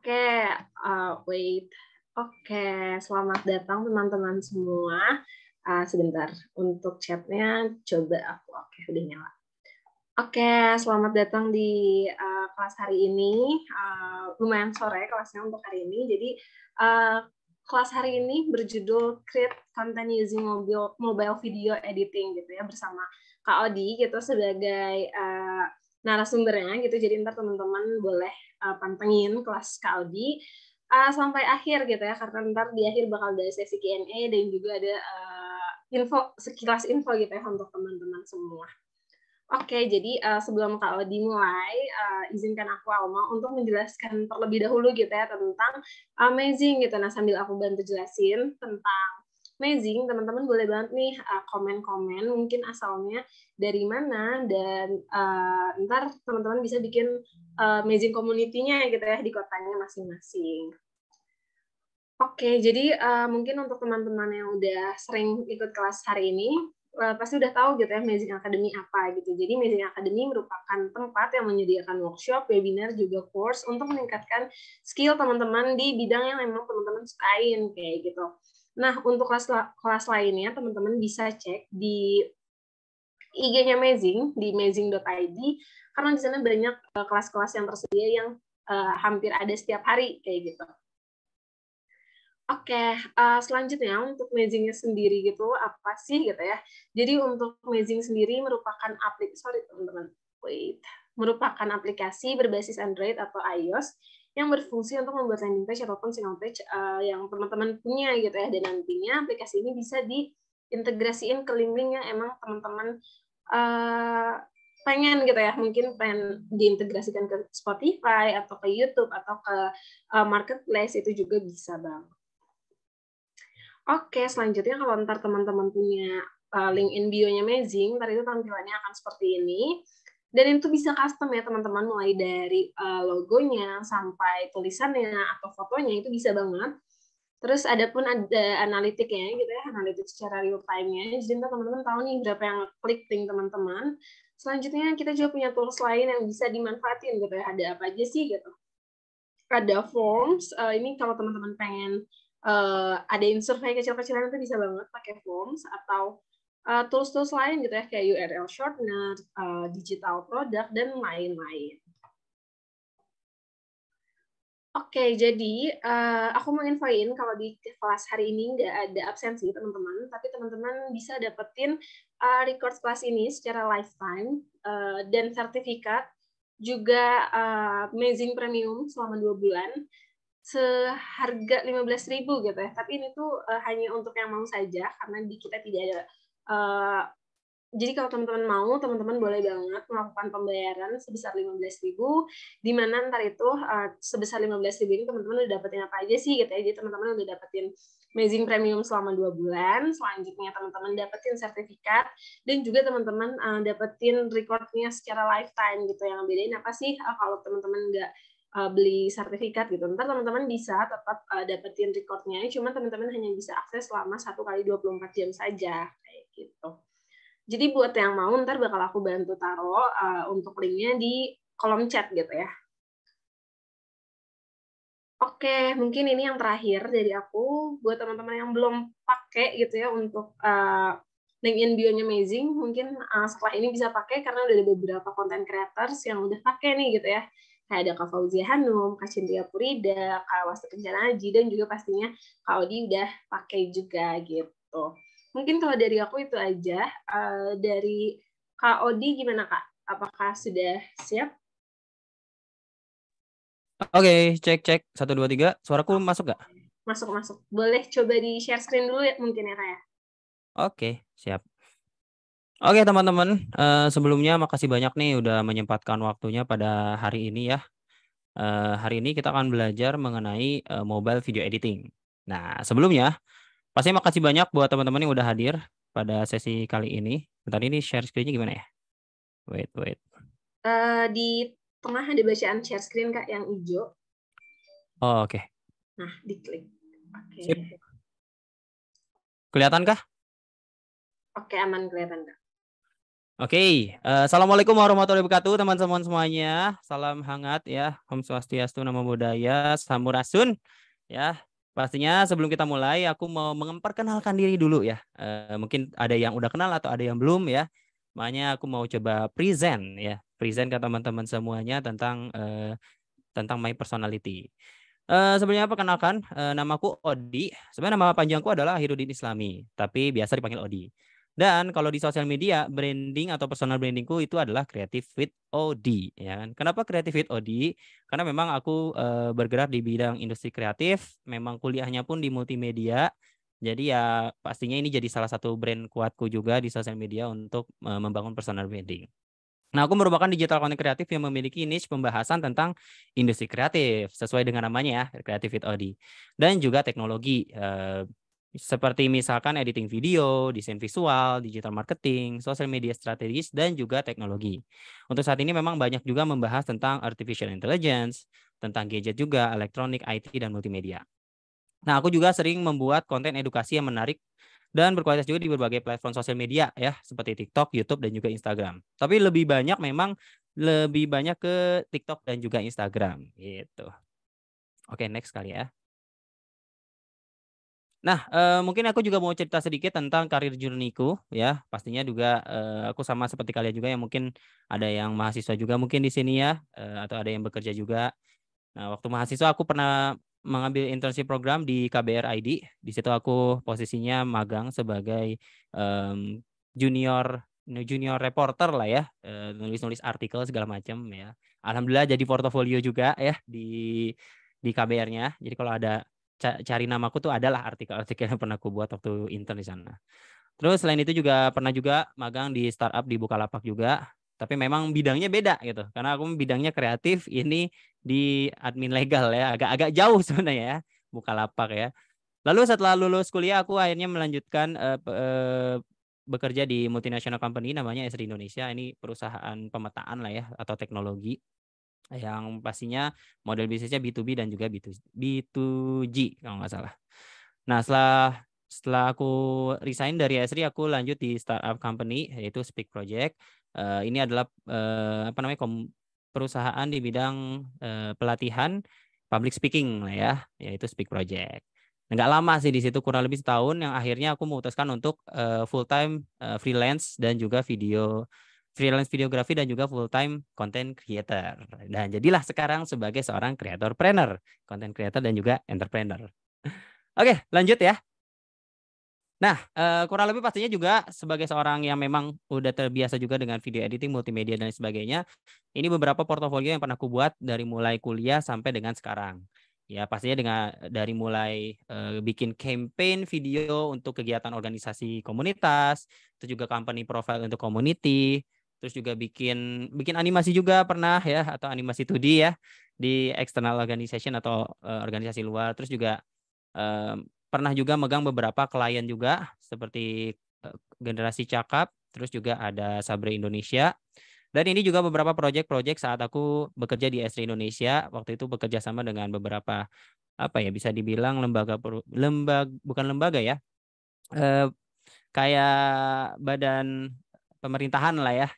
Oke, wait. Oke, selamat datang teman-teman semua. Sebentar, untuk chatnya coba aku, oke, udah nyala. Oke, selamat datang di kelas hari ini. Lumayan sore kelasnya untuk hari ini, jadi kelas hari ini berjudul Create Content Using Mobile Video Editing gitu ya, bersama Kak Odi gitu sebagai narasumbernya gitu. Jadi ntar teman-teman boleh pantengin kelas Kak Odi sampai akhir gitu ya, karena ntar di akhir bakal ada sesi Q&A dan juga ada sekilas info gitu ya untuk teman-teman semua. Oke, jadi sebelum Kak Odi mulai, izinkan aku Alma untuk menjelaskan terlebih dahulu gitu ya tentang Amazing gitu. Nah, sambil aku bantu jelasin tentang Amazing, teman-teman boleh banget nih komen-komen mungkin asalnya dari mana, dan ntar teman-teman bisa bikin Amazing community-nya gitu ya di kotanya masing-masing. Oke, jadi mungkin untuk teman-teman yang udah sering ikut kelas hari ini, pasti udah tahu gitu ya Amazing Academy apa gitu. Jadi Amazing Academy merupakan tempat yang menyediakan workshop, webinar, juga course untuk meningkatkan skill teman-teman di bidang yang memang teman-teman sukain kayak gitu. Nah, untuk kelas lainnya teman-teman bisa cek di IG-nya Amazing di amazing.id, karena di sana banyak kelas-kelas yang tersedia yang hampir ada setiap hari kayak gitu. Oke, selanjutnya untuk Amazing-nya sendiri gitu, apa sih gitu ya. Jadi untuk Amazing sendiri merupakan merupakan aplikasi berbasis Android atau iOS yang berfungsi untuk membuat landing page ataupun single page yang teman-teman punya gitu ya. Dan nantinya aplikasi ini bisa diintegrasiin ke link-link yang emang teman-teman pengen gitu ya, mungkin pengen diintegrasikan ke Spotify atau ke YouTube atau ke Marketplace, itu juga bisa banget. Oke, selanjutnya kalau ntar teman-teman punya link in bio-nya Amazing, ntar itu tampilannya akan seperti ini. Dan itu bisa custom ya teman-teman, mulai dari logonya sampai tulisannya atau fotonya, itu bisa banget. Terus ada analitiknya gitu ya, analitik secara real time-nya. Jadi ntar teman-teman tahu nih berapa yang klik link teman-teman. Selanjutnya kita juga punya tools lain yang bisa dimanfaatin gitu ya. Ada apa aja sih gitu. Ada forms, ini kalau teman-teman pengen adain survei kecil-kecilan itu bisa banget pakai forms, atau tools-tools lain gitu ya, kayak URL shortener, digital product, dan lain-lain. Oke, jadi aku mau infoin kalau di kelas hari ini nggak ada absensi teman-teman, tapi teman-teman bisa dapetin record kelas ini secara lifetime dan sertifikat juga Amazing Premium selama 2 bulan seharga 15.000 gitu ya. Tapi ini tuh hanya untuk yang mau saja karena di kita tidak ada jadi kalau teman-teman mau, teman-teman boleh banget melakukan pembayaran sebesar 15.000, di mana ntar itu sebesar 15.000 ini teman-teman udah dapetin apa aja sih gitu ya. Jadi teman-teman udah dapetin Amazing Premium selama 2 bulan, selanjutnya teman-teman dapetin sertifikat, dan juga teman-teman dapetin recordnya secara lifetime gitu. Yang bedain apa sih kalau teman-teman nggak beli sertifikat gitu. Ntar teman-teman bisa tetap dapetin recordnya, cuma teman-teman hanya bisa akses selama 1 kali 24 jam saja. Kayak gitu. Jadi buat yang mau ntar bakal aku bantu taruh untuk linknya di kolom chat gitu ya. Oke, mungkin ini yang terakhir dari aku buat teman-teman yang belum pakai gitu ya untuk link in bio-nya Amazing, mungkin setelah ini bisa pakai karena udah ada beberapa content creators yang udah pakai nih gitu ya. Kayak ada Kak Fauzia Hanum, Kak Cynthia Purida, Kak Wasti Kencana Aji, dan juga pastinya Kak Odi udah pakai juga gitu. Mungkin kalau dari aku itu aja. Dari Kak Odi gimana Kak? Apakah sudah siap? Oke, cek 1 2 3. Suaraku masuk gak? Masuk. Boleh coba di share screen dulu ya mungkin ya Kak ya? Oke, siap. Oke teman-teman, sebelumnya makasih banyak nih udah menyempatkan waktunya pada hari ini ya. Hari ini kita akan belajar mengenai mobile video editing. Nah, sebelumnya pasti makasih banyak buat teman-teman yang udah hadir pada sesi kali ini. Bentar, ini share screen-nya gimana ya? Wait. Di tengah ada bacaan share screen Kak yang hijau. Oh, oke. Nah, diklik. Oke. Sip. Kelihatan kah? Oke, aman kelihatan Kak. Oke, Assalamualaikum warahmatullahi wabarakatuh teman-teman semuanya. Salam hangat ya, Om Swastiastu, Namo Buddhaya, Sampurasun. Ya, pastinya sebelum kita mulai, aku mau memperkenalkan diri dulu ya. Mungkin ada yang udah kenal atau ada yang belum ya. Makanya aku mau coba present ke teman-teman semuanya tentang my personality. Sebelumnya perkenalkan, namaku Odi. Sebenarnya nama panjangku adalah Hirudin Islami, tapi biasa dipanggil Odi. Dan kalau di sosial media, branding atau personal brandingku itu adalah Creative with Odi. Ya kan? Kenapa Creative with Odi? Karena memang aku bergerak di bidang industri kreatif, memang kuliahnya pun di multimedia. Jadi ya pastinya ini jadi salah satu brand kuatku juga di sosial media untuk membangun personal branding. Nah, aku merupakan digital content kreatif yang memiliki niche pembahasan tentang industri kreatif, sesuai dengan namanya ya, Creative with Odi. Dan juga teknologi, seperti misalkan editing video, desain visual, digital marketing, social media strategis, dan juga teknologi. Untuk saat ini memang banyak juga membahas tentang artificial intelligence, tentang gadget juga, elektronik, IT, dan multimedia. Nah, aku juga sering membuat konten edukasi yang menarik dan berkualitas juga di berbagai platform sosial media ya, seperti TikTok, YouTube, dan juga Instagram. Tapi lebih banyak ke TikTok dan juga Instagram gitu. Oke, next kali ya. Nah, mungkin aku juga mau cerita sedikit tentang karir journey-ku ya. Pastinya juga aku sama seperti kalian juga yang mungkin ada yang mahasiswa juga mungkin di sini ya, atau ada yang bekerja juga. Nah, waktu mahasiswa aku pernah mengambil internship program di KBR ID. Di situ aku posisinya magang sebagai junior junior reporter lah ya, nulis-nulis artikel segala macam ya. Alhamdulillah jadi portofolio juga ya di KBR-nya. Jadi kalau ada cari namaku tuh adalah artikel-artikel yang pernah aku buat waktu intern di sana. Terus selain itu juga pernah juga magang di startup di Bukalapak juga. Tapi memang bidangnya beda gitu. Karena aku bidangnya kreatif, ini di admin legal ya. Agak-agak jauh sebenarnya ya, Bukalapak ya. Lalu setelah lulus kuliah aku akhirnya melanjutkan bekerja di multinational company namanya Esri Indonesia. Ini perusahaan pemetaan lah ya atau teknologi yang pastinya model bisnisnya B2B dan juga B2G kalau nggak salah. Nah, setelah aku resign dari Esri, aku lanjut di startup company yaitu Speak Project. Ini adalah perusahaan di bidang pelatihan public speaking lah ya, yaitu Speak Project. Nggak lama sih di situ, kurang lebih setahun, yang akhirnya aku memutuskan untuk full time freelance dan juga freelance videography dan juga full time content creator. Dan jadilah sekarang sebagai seorang creatorpreneur, content creator dan juga entrepreneur. Oke, lanjut ya. Nah, kurang lebih pastinya juga sebagai seorang yang memang udah terbiasa juga dengan video editing, multimedia dan sebagainya, ini beberapa portofolio yang pernah aku buat dari mulai kuliah sampai dengan sekarang. Ya, pastinya dari mulai bikin campaign video untuk kegiatan organisasi komunitas, itu juga company profile untuk community, terus juga bikin animasi juga pernah ya, atau animasi 2D ya di external organization atau organisasi luar, terus juga pernah juga megang beberapa klien juga seperti Generasi Cakap, terus juga ada Sabre Indonesia. Dan ini juga beberapa proyek-proyek saat aku bekerja di Esri Indonesia. Waktu itu bekerja sama dengan beberapa apa ya, bisa dibilang bukan lembaga ya. Kayak badan pemerintahan lah ya.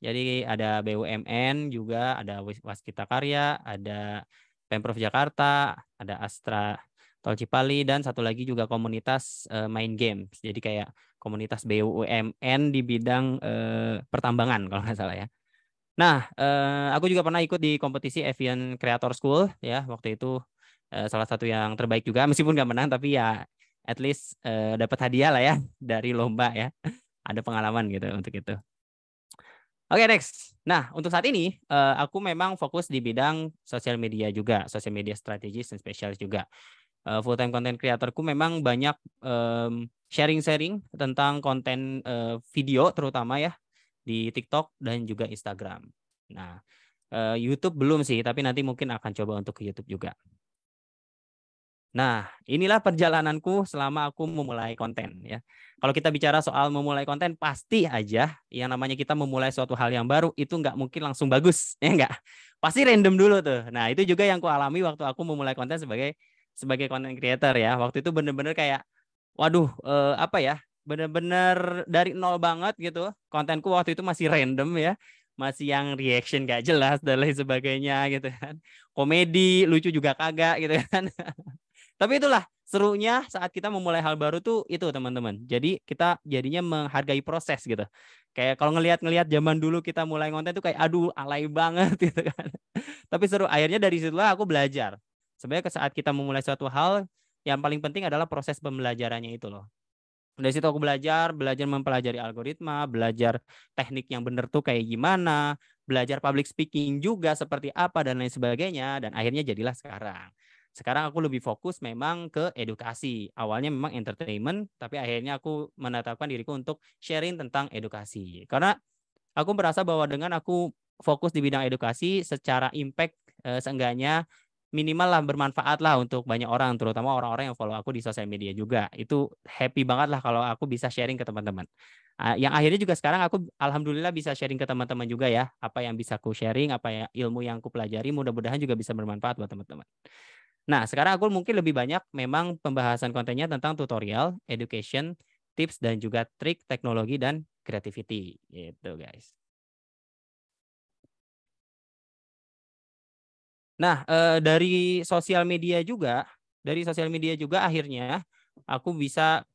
Jadi ada BUMN juga, ada Waskita Karya, ada Pemprov Jakarta, ada Astra Tol Cipali, dan satu lagi juga komunitas main games. Jadi kayak komunitas BUMN di bidang pertambangan kalau nggak salah ya. Nah, aku juga pernah ikut di kompetisi Avian Creator School ya. Waktu itu salah satu yang terbaik juga, meskipun nggak menang, tapi ya at least dapat hadiah lah ya dari lomba ya. Ada pengalaman gitu untuk itu. Oke, next. Nah, untuk saat ini aku memang fokus di bidang sosial media juga, sosial media strategis dan spesialis juga. Full time content creatorku memang banyak sharing-sharing tentang konten video terutama ya di TikTok dan juga Instagram. Nah, YouTube belum sih, tapi nanti mungkin akan coba untuk ke YouTube juga. Nah, inilah perjalananku selama aku memulai konten ya. Kalau kita bicara soal memulai konten, pasti aja yang namanya kita memulai suatu hal yang baru itu nggak mungkin langsung bagus, ya nggak? Pasti random dulu tuh. Nah, itu juga yang aku alami waktu aku memulai konten sebagai content creator ya. Waktu itu bener-bener kayak, waduh, apa ya? Bener-bener dari nol banget gitu. Kontenku waktu itu masih random ya, masih yang reaction gak jelas dan lain sebagainya gitu kan. Komedi, lucu juga kagak gitu kan. Tapi itulah serunya saat kita memulai hal baru tuh itu teman-teman. Jadi kita jadinya menghargai proses gitu. Kayak kalau ngelihat zaman dulu kita mulai konten tuh kayak aduh alay banget gitu kan. Tapi seru. Akhirnya dari situlah aku belajar. Sebenarnya saat kita memulai suatu hal yang paling penting adalah proses pembelajarannya itu loh. Dari situ aku belajar mempelajari algoritma, belajar teknik yang benar tuh kayak gimana, belajar public speaking juga seperti apa dan lain sebagainya, dan akhirnya jadilah sekarang. Sekarang aku lebih fokus memang ke edukasi. Awalnya memang entertainment, tapi akhirnya aku menetapkan diriku untuk sharing tentang edukasi. Karena aku merasa bahwa dengan aku fokus di bidang edukasi, secara impact seenggaknya minimal lah bermanfaat lah untuk banyak orang, terutama orang-orang yang follow aku di sosial media juga. Itu happy banget lah kalau aku bisa sharing ke teman-teman. Yang akhirnya juga sekarang aku alhamdulillah bisa sharing ke teman-teman juga ya. Apa yang bisa aku sharing, apa ya ilmu yang aku pelajari, mudah-mudahan juga bisa bermanfaat buat teman-teman. Nah, sekarang aku mungkin lebih banyak memang pembahasan kontennya tentang tutorial, education, tips, dan juga trik, teknologi, dan creativity. Gitu guys. Nah, dari sosial media juga akhirnya aku bisa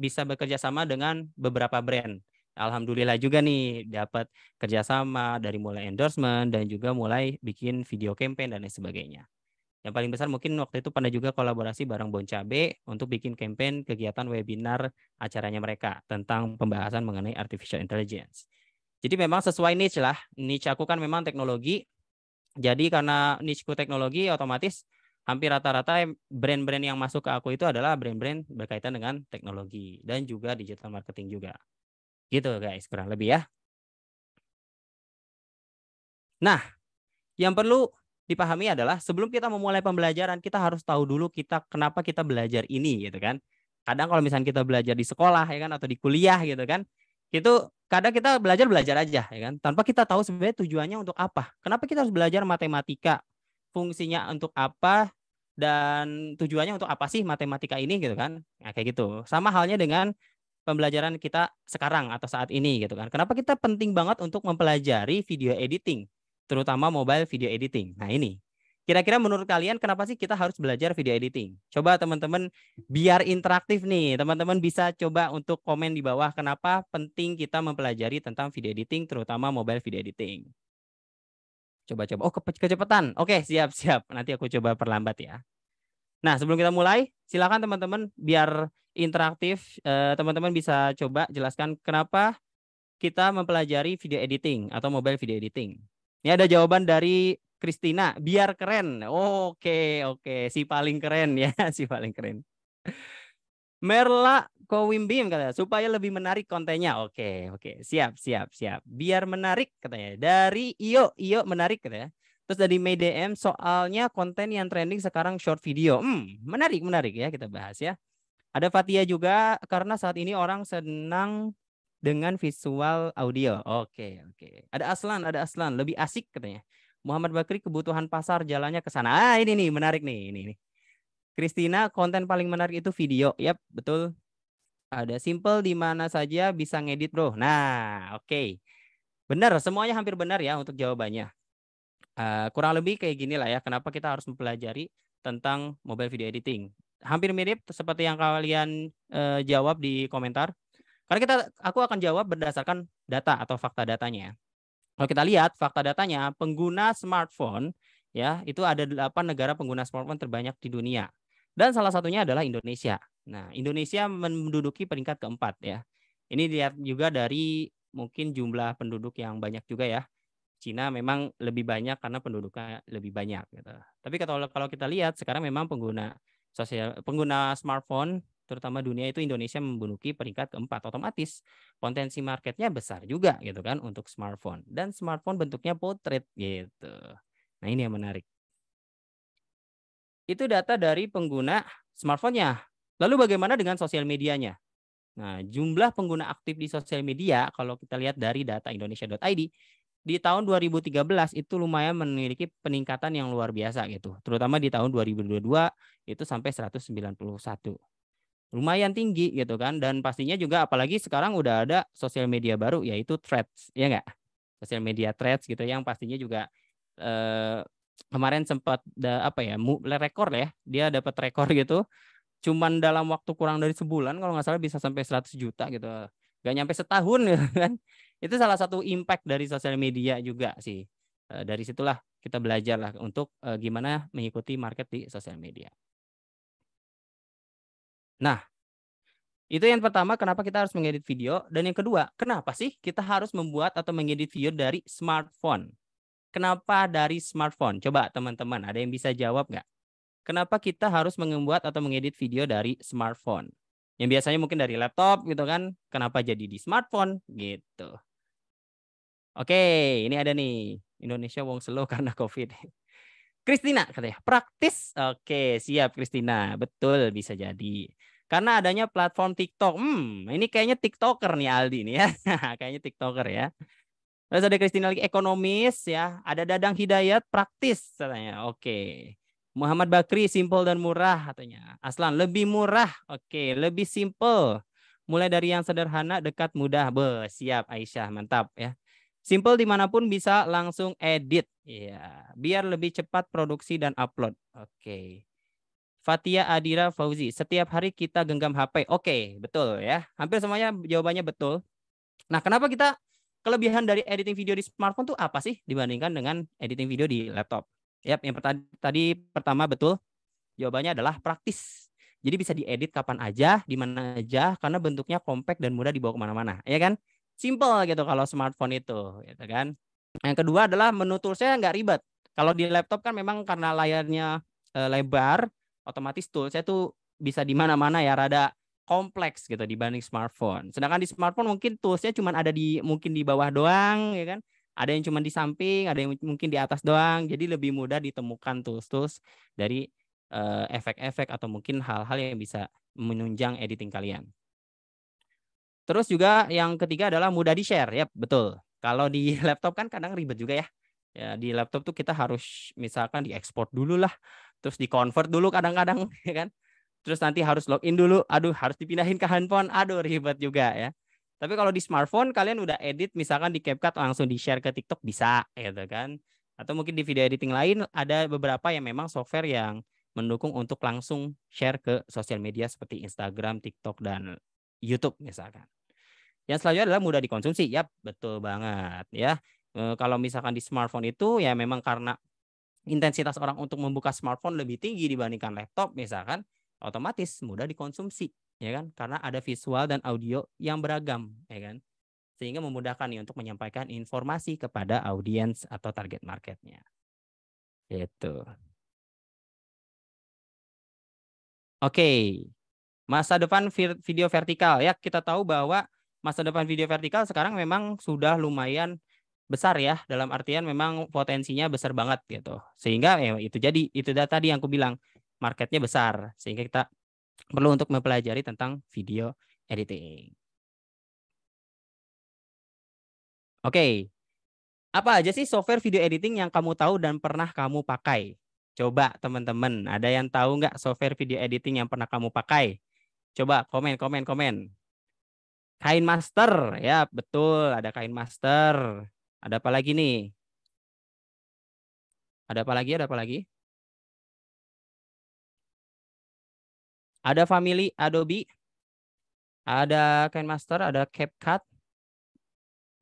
bisa bekerja sama dengan beberapa brand. Alhamdulillah juga nih dapat kerjasama dari mulai endorsement dan juga mulai bikin video campaign dan lain sebagainya. Yang paling besar mungkin waktu itu pernah juga kolaborasi bareng Bon Cabe untuk bikin campaign kegiatan webinar acaranya mereka tentang pembahasan mengenai artificial intelligence. Jadi memang sesuai niche lah. Niche aku kan memang teknologi. Jadi karena niche-ku teknologi, otomatis hampir rata-rata brand-brand yang masuk ke aku itu adalah brand-brand berkaitan dengan teknologi dan juga digital marketing juga. Gitu guys, kurang lebih ya. Nah, yang perlu dipahami adalah sebelum kita memulai pembelajaran, kita harus tahu dulu kenapa kita belajar ini gitu kan. Kadang kalau misalnya kita belajar di sekolah ya kan atau di kuliah gitu kan, itu kadang kita belajar aja ya kan, tanpa kita tahu sebenarnya tujuannya untuk apa. Kenapa kita harus belajar matematika? Fungsinya untuk apa dan tujuannya untuk apa sih matematika ini gitu kan? Nah, kayak gitu. Sama halnya dengan pembelajaran kita sekarang atau saat ini gitu kan. Kenapa kita penting banget untuk mempelajari video editing, terutama mobile video editing. Nah, ini. Kira-kira menurut kalian kenapa sih kita harus belajar video editing? Coba teman-teman biar interaktif nih. Teman-teman bisa coba untuk komen di bawah kenapa penting kita mempelajari tentang video editing, terutama mobile video editing. Coba-coba. Oh, kecepatan. Oke, siap-siap. Nanti aku coba perlambat ya. Nah, sebelum kita mulai, silakan teman-teman biar interaktif. Teman-teman bisa coba jelaskan kenapa kita mempelajari video editing atau mobile video editing. Ini ada jawaban dari Christina, biar keren. Oke, oke, si paling keren ya, si paling keren. Merla Kowimbim katanya, supaya lebih menarik kontennya. Oke, oke, siap, siap, siap. Biar menarik katanya. Dari Iyo menarik katanya. Terus dari MDM, soalnya konten yang trending sekarang short video. Menarik ya kita bahas ya. Ada Fatia juga, karena saat ini orang senang dengan visual audio. Oke. Ada Aslan, lebih asik katanya. Muhammad Bakri, kebutuhan pasar jalannya ke sana. Ini nih menarik nih, ini. Christina, konten paling menarik itu video. Yap, betul. Ada Simple, di mana saja bisa ngedit, bro. Nah, oke. Benar, semuanya hampir benar ya untuk jawabannya. Kurang lebih kayak gini lah ya, kenapa kita harus mempelajari tentang mobile video editing. Hampir mirip seperti yang kalian jawab di komentar. Karena aku akan jawab berdasarkan data atau fakta datanya. Kalau kita lihat fakta datanya, pengguna smartphone ya itu ada 8 negara pengguna smartphone terbanyak di dunia. Dan salah satunya adalah Indonesia. Nah, Indonesia menduduki peringkat keempat ya. Ini dilihat juga dari mungkin jumlah penduduk yang banyak juga ya. Cina memang lebih banyak karena penduduknya lebih banyak gitu. Tapi kalau kita lihat sekarang memang pengguna smartphone terutama dunia itu Indonesia menduduki peringkat keempat, otomatis potensi marketnya besar juga gitu kan untuk smartphone, dan smartphone bentuknya portrait gitu. Nah, ini yang menarik. Itu data dari pengguna smartphone-nya. Lalu bagaimana dengan sosial medianya? Nah, jumlah pengguna aktif di sosial media kalau kita lihat dari data indonesia.id di tahun 2013 itu lumayan memiliki peningkatan yang luar biasa gitu. Terutama di tahun 2022 itu sampai 191. Lumayan tinggi gitu kan, dan pastinya juga apalagi sekarang udah ada sosial media baru yaitu Threads, ya nggak? Sosial media Threads gitu yang pastinya juga kemarin sempat rekor ya, dia dapat rekor gitu, cuman dalam waktu kurang dari sebulan kalau nggak salah bisa sampai 100 juta gitu, nggak nyampe setahun gitu kan. Itu salah satu impact dari sosial media juga sih. Dari situlah kita belajar lah untuk gimana mengikuti market di sosial media. Nah, itu yang pertama, kenapa kita harus mengedit video. Dan yang kedua, kenapa sih kita harus membuat atau mengedit video dari smartphone? Kenapa dari smartphone? Coba teman-teman, ada yang bisa jawab nggak? Kenapa kita harus membuat atau mengedit video dari smartphone? Yang biasanya mungkin dari laptop gitu kan. Kenapa jadi di smartphone gitu? Oke, ini ada nih. Indonesia wong slow karena COVID. Christina katanya, praktis. Oke, siap Christina. Betul, bisa jadi. Karena adanya platform TikTok. Ini kayaknya TikToker nih Aldi nih ya. Kayaknya TikToker ya. Terus ada Christina lagi, ekonomis ya. Ada Dadang Hidayat, praktis katanya. Oke. Muhammad Bakri, simple dan murah katanya. Aslan, lebih murah. Oke, lebih simple. Mulai dari yang sederhana, dekat, mudah. Siap Aisyah, mantap ya. Simple dimanapun bisa langsung edit. Ya, biar lebih cepat produksi dan upload. Oke. Fatia Adira Fauzi, setiap hari kita genggam HP. Oke, betul ya. Hampir semuanya jawabannya betul. Nah, kenapa kita kelebihan dari editing video di smartphone tuh apa sih dibandingkan dengan editing video di laptop? Yap, yang tadi pertama betul. Jawabannya adalah praktis. Jadi bisa diedit kapan aja, di mana aja, karena bentuknya compact dan mudah dibawa kemana-mana. Ya kan? Simple gitu kalau smartphone itu. Gitu kan? Yang kedua adalah menu toolsnya nggak ribet. Kalau di laptop kan memang karena layarnya lebar, otomatis toolsnya tuh bisa di mana-mana ya, rada kompleks gitu dibanding smartphone. Sedangkan di smartphone mungkin toolsnya cuma ada mungkin di bawah doang, ya kan? Ada yang cuma di samping, ada yang mungkin di atas doang. Jadi lebih mudah ditemukan tools-tools dari efek-efek atau mungkin hal-hal yang bisa menunjang editing kalian. Terus juga yang ketiga adalah mudah di-share. Yap, betul. Kalau di laptop kan kadang ribet juga ya. Ya, di laptop tuh kita harus misalkan diekspor dulu lah. Terus di-convert dulu kadang-kadang, ya kan? Terus nanti harus login dulu. Aduh, harus dipindahin ke handphone. Aduh, ribet juga ya. Tapi kalau di smartphone kalian udah edit misalkan di CapCut langsung di-share ke TikTok bisa, gitu kan? Atau mungkin di video editing lain ada beberapa yang memang software yang mendukung untuk langsung share ke sosial media seperti Instagram, TikTok, dan YouTube misalkan. Yang selanjutnya adalah mudah dikonsumsi. Yap, betul banget ya. Kalau misalkan di smartphone itu ya memang karena intensitas orang untuk membuka smartphone lebih tinggi dibandingkan laptop misalkan, otomatis mudah dikonsumsi, ya kan? Karena ada visual dan audio yang beragam, ya kan? Sehingga memudahkan nih untuk menyampaikan informasi kepada audiens atau target marketnya. Gitu. Oke, masa depan video vertikal ya, kita tahu bahwa masa depan video vertikal sekarang memang sudah lumayan besar ya, dalam artian memang potensinya besar banget gitu. Sehingga ya itu tadi yang aku bilang, marketnya besar sehingga kita perlu untuk mempelajari tentang video editing. Oke, apa aja sih software video editing yang kamu tahu dan pernah kamu pakai? Coba teman-teman, ada yang tahu nggak software video editing yang pernah kamu pakai? Coba komen, komen, komen. KineMaster, ya betul, ada KineMaster. Ada apa lagi nih? Ada apa lagi? Ada apa lagi? Ada Family Adobe, ada KineMaster, ada CapCut,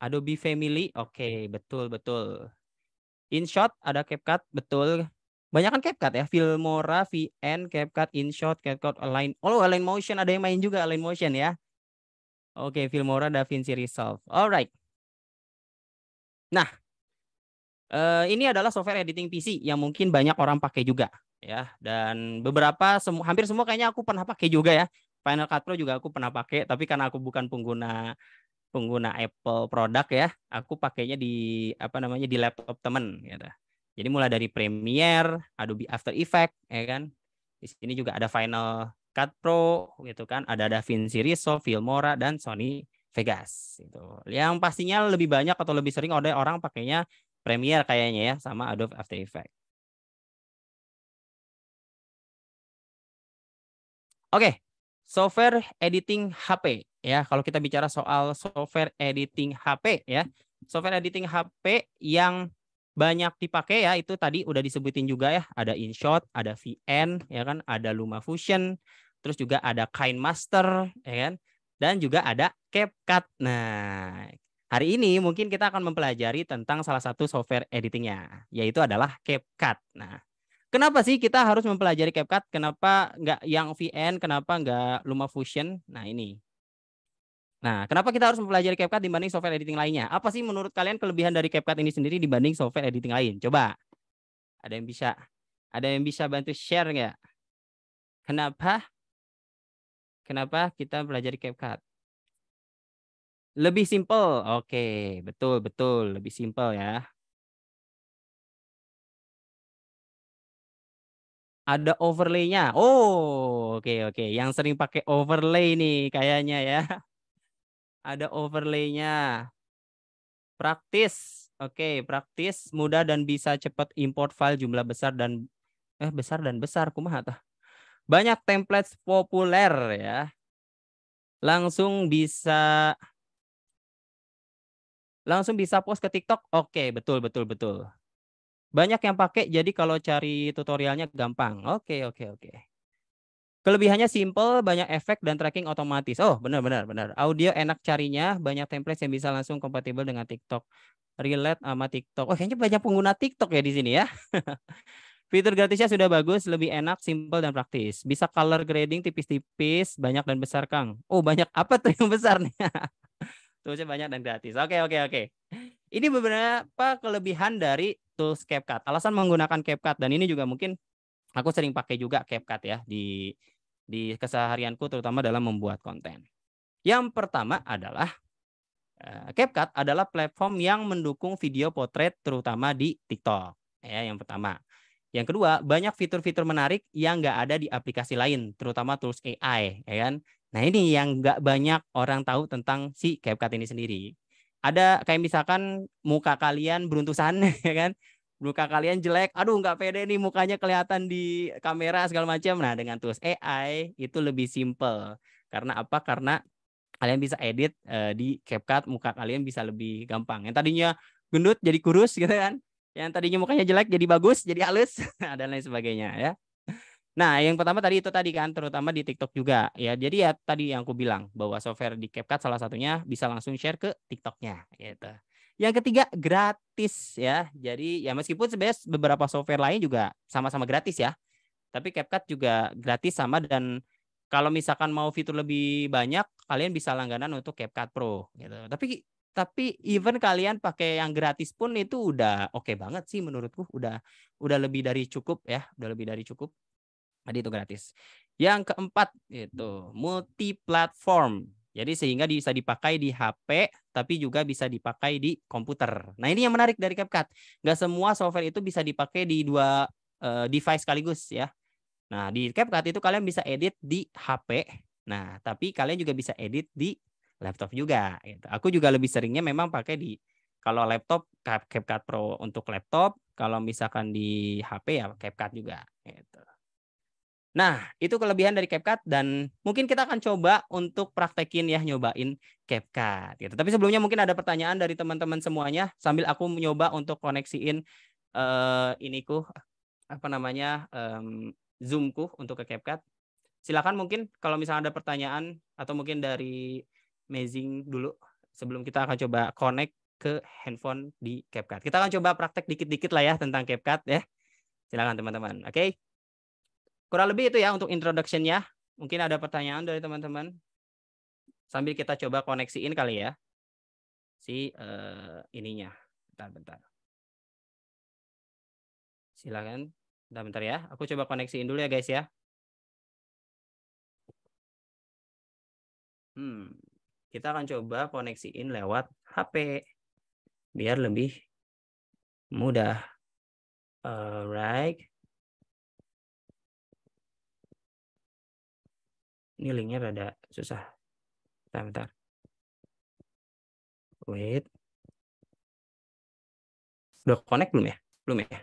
Adobe Family. Oke, betul betul. InShot ada CapCut, betul. Banyak kan CapCut ya, Filmora, VN, CapCut, InShot, CapCut, Align. Oh, Align Motion ada yang main juga Align Motion ya. Oke, Filmora, DaVinci Resolve. Alright. Nah, ini adalah software editing PC yang mungkin banyak orang pakai juga ya. Dan hampir semua kayaknya aku pernah pakai juga ya. Final Cut Pro juga aku pernah pakai, tapi karena aku bukan pengguna Apple produk ya, aku pakainya di laptop temen gitu. Jadi mulai dari Premiere, Adobe After Effects ya kan. Di sini juga ada Final Cut Pro gitu kan, ada DaVinci Resolve, Filmora, dan Sony Vegas itu. Yang pastinya lebih banyak atau lebih sering ada orang pakainya Premiere kayaknya ya, sama Adobe After Effects. Oke, software editing HP ya. Kalau kita bicara soal software editing HP ya, software editing HP yang banyak dipakai ya itu tadi udah disebutin juga ya. Ada InShot, ada VN ya kan, ada LumaFusion, terus juga ada KineMaster ya kan, dan juga ada CapCut. Nah, hari ini mungkin kita akan mempelajari tentang salah satu software editingnya, yaitu adalah CapCut. Nah, kenapa sih kita harus mempelajari CapCut? Kenapa nggak yang VN? Kenapa nggak LumaFusion? Nah ini. Nah, kenapa kita harus mempelajari CapCut dibanding software editing lainnya? Apa sih menurut kalian kelebihan dari CapCut ini sendiri dibanding software editing lain? Coba, ada yang bisa, bantu share nggak? Kenapa? Kenapa kita pelajari CapCut? Lebih simple. Oke, betul betul, lebih simple ya. Ada overlay-nya. Oh, oke oke. Yang sering pakai overlay nih kayaknya ya. Ada overlay-nya. Praktis. Oke, praktis, mudah dan bisa cepat import file jumlah besar dan besar. Kumaha tah? Banyak template populer ya. Langsung bisa post ke TikTok. Oke, betul betul betul. Banyak yang pakai jadi kalau cari tutorialnya gampang. Oke, oke, oke. Kelebihannya simple, banyak efek dan tracking otomatis. Oh, benar. Audio enak carinya, banyak template yang bisa langsung kompatibel dengan TikTok. Relate sama TikTok. Oh, kayaknya banyak pengguna TikTok ya di sini ya. Fitur gratisnya sudah bagus, lebih enak, simple dan praktis. Bisa color grading tipis-tipis, banyak dan besar, Kang. Oh, banyak apa tuh yang besar nih? Toolsnya banyak dan gratis. Oke, oke, oke. Ini beberapa kelebihan dari tools CapCut. Alasan menggunakan CapCut, dan ini juga mungkin aku sering pakai juga CapCut ya di keseharianku, terutama dalam membuat konten. Yang pertama adalah CapCut adalah platform yang mendukung video potret terutama di TikTok. Ya, yang pertama. Yang kedua, banyak fitur-fitur menarik yang nggak ada di aplikasi lain, terutama tools AI, ya kan? Nah ini yang nggak banyak orang tahu tentang si CapCut ini sendiri. Ada kayak misalkan muka kalian beruntusan, ya kan? Muka kalian jelek, aduh nggak pede nih mukanya kelihatan di kamera segala macam. Nah dengan tools AI itu lebih simple. Karena apa? Karena kalian bisa edit di CapCut, muka kalian bisa lebih gampang. Yang tadinya gendut jadi kurus gitu kan. Yang tadinya mukanya jelek jadi bagus, jadi halus, dan lain sebagainya ya. Nah, yang pertama tadi itu tadi kan, terutama di TikTok juga ya. Jadi ya tadi yang aku bilang bahwa software di CapCut salah satunya bisa langsung share ke TikToknya gitu. Yang ketiga gratis ya. Jadi ya meskipun sebenarnya beberapa software lain juga sama-sama gratis ya. Tapi CapCut juga gratis sama, dan kalau misalkan mau fitur lebih banyak, kalian bisa langganan untuk CapCut Pro gitu. Tapi even kalian pakai yang gratis pun itu udah oke banget sih menurutku. Udah lebih dari cukup ya, udah lebih dari cukup. Tadi itu gratis. Yang keempat itu multi platform. Jadi sehingga bisa dipakai di HP tapi juga bisa dipakai di komputer. Nah, ini yang menarik dari CapCut. Nggak semua software itu bisa dipakai di dua device sekaligus ya. Nah, di CapCut itu kalian bisa edit di HP. Nah, tapi kalian juga bisa edit di laptop juga gitu. Aku juga lebih seringnya memang pakai di, kalau laptop CapCut Pro untuk laptop, kalau misalkan di HP ya CapCut juga gitu. Nah, itu kelebihan dari CapCut, dan mungkin kita akan coba untuk praktekin ya, nyobain CapCut gitu. Tapi sebelumnya mungkin ada pertanyaan dari teman-teman semuanya sambil aku mencoba untuk koneksiin iniku apa namanya Zoom-ku untuk ke CapCut. Silakan mungkin kalau misalnya ada pertanyaan, atau mungkin dari Amazing dulu sebelum kita akan coba connect ke handphone di CapCut. Kita akan coba praktek dikit-dikit lah ya tentang CapCut ya. Silakan teman-teman. Oke. Kurang lebih itu ya untuk introduction-nya. Mungkin ada pertanyaan dari teman-teman. Sambil kita coba koneksiin kali ya si ininya. Bentar. Silakan. Bentar ya. Aku coba koneksiin dulu ya guys ya. Kita akan coba koneksiin lewat HP biar lebih mudah. Alright. Ini linknya rada susah. Bentar. Wait. Udah connect belum ya? Belum ya?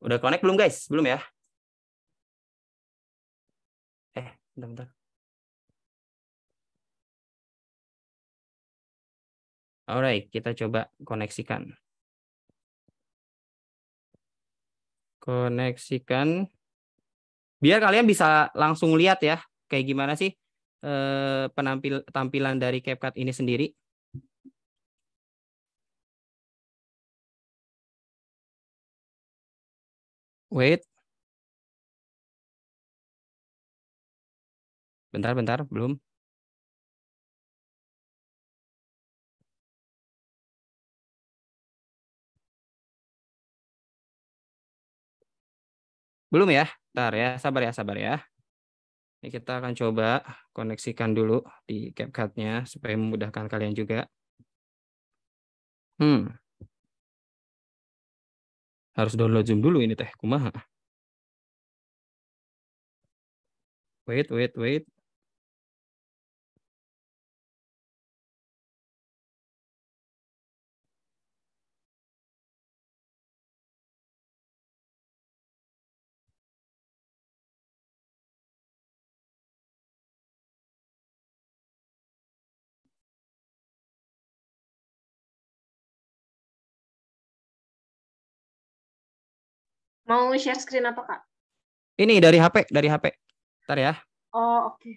Udah connect belum guys? Belum ya? Bentar. Alright, kita coba koneksikan. Koneksikan. Biar kalian bisa langsung lihat ya, kayak gimana sih tampilan dari CapCut ini sendiri. Wait. Bentar, belum. Belum ya? Bentar ya, sabar ya. Ini kita akan coba koneksikan dulu di CapCut-nya supaya memudahkan kalian juga. Harus download Zoom dulu ini teh, kumaha. Wait. Mau share screen apa, Kak? Ini dari HP. Bentar ya. Oh, oke.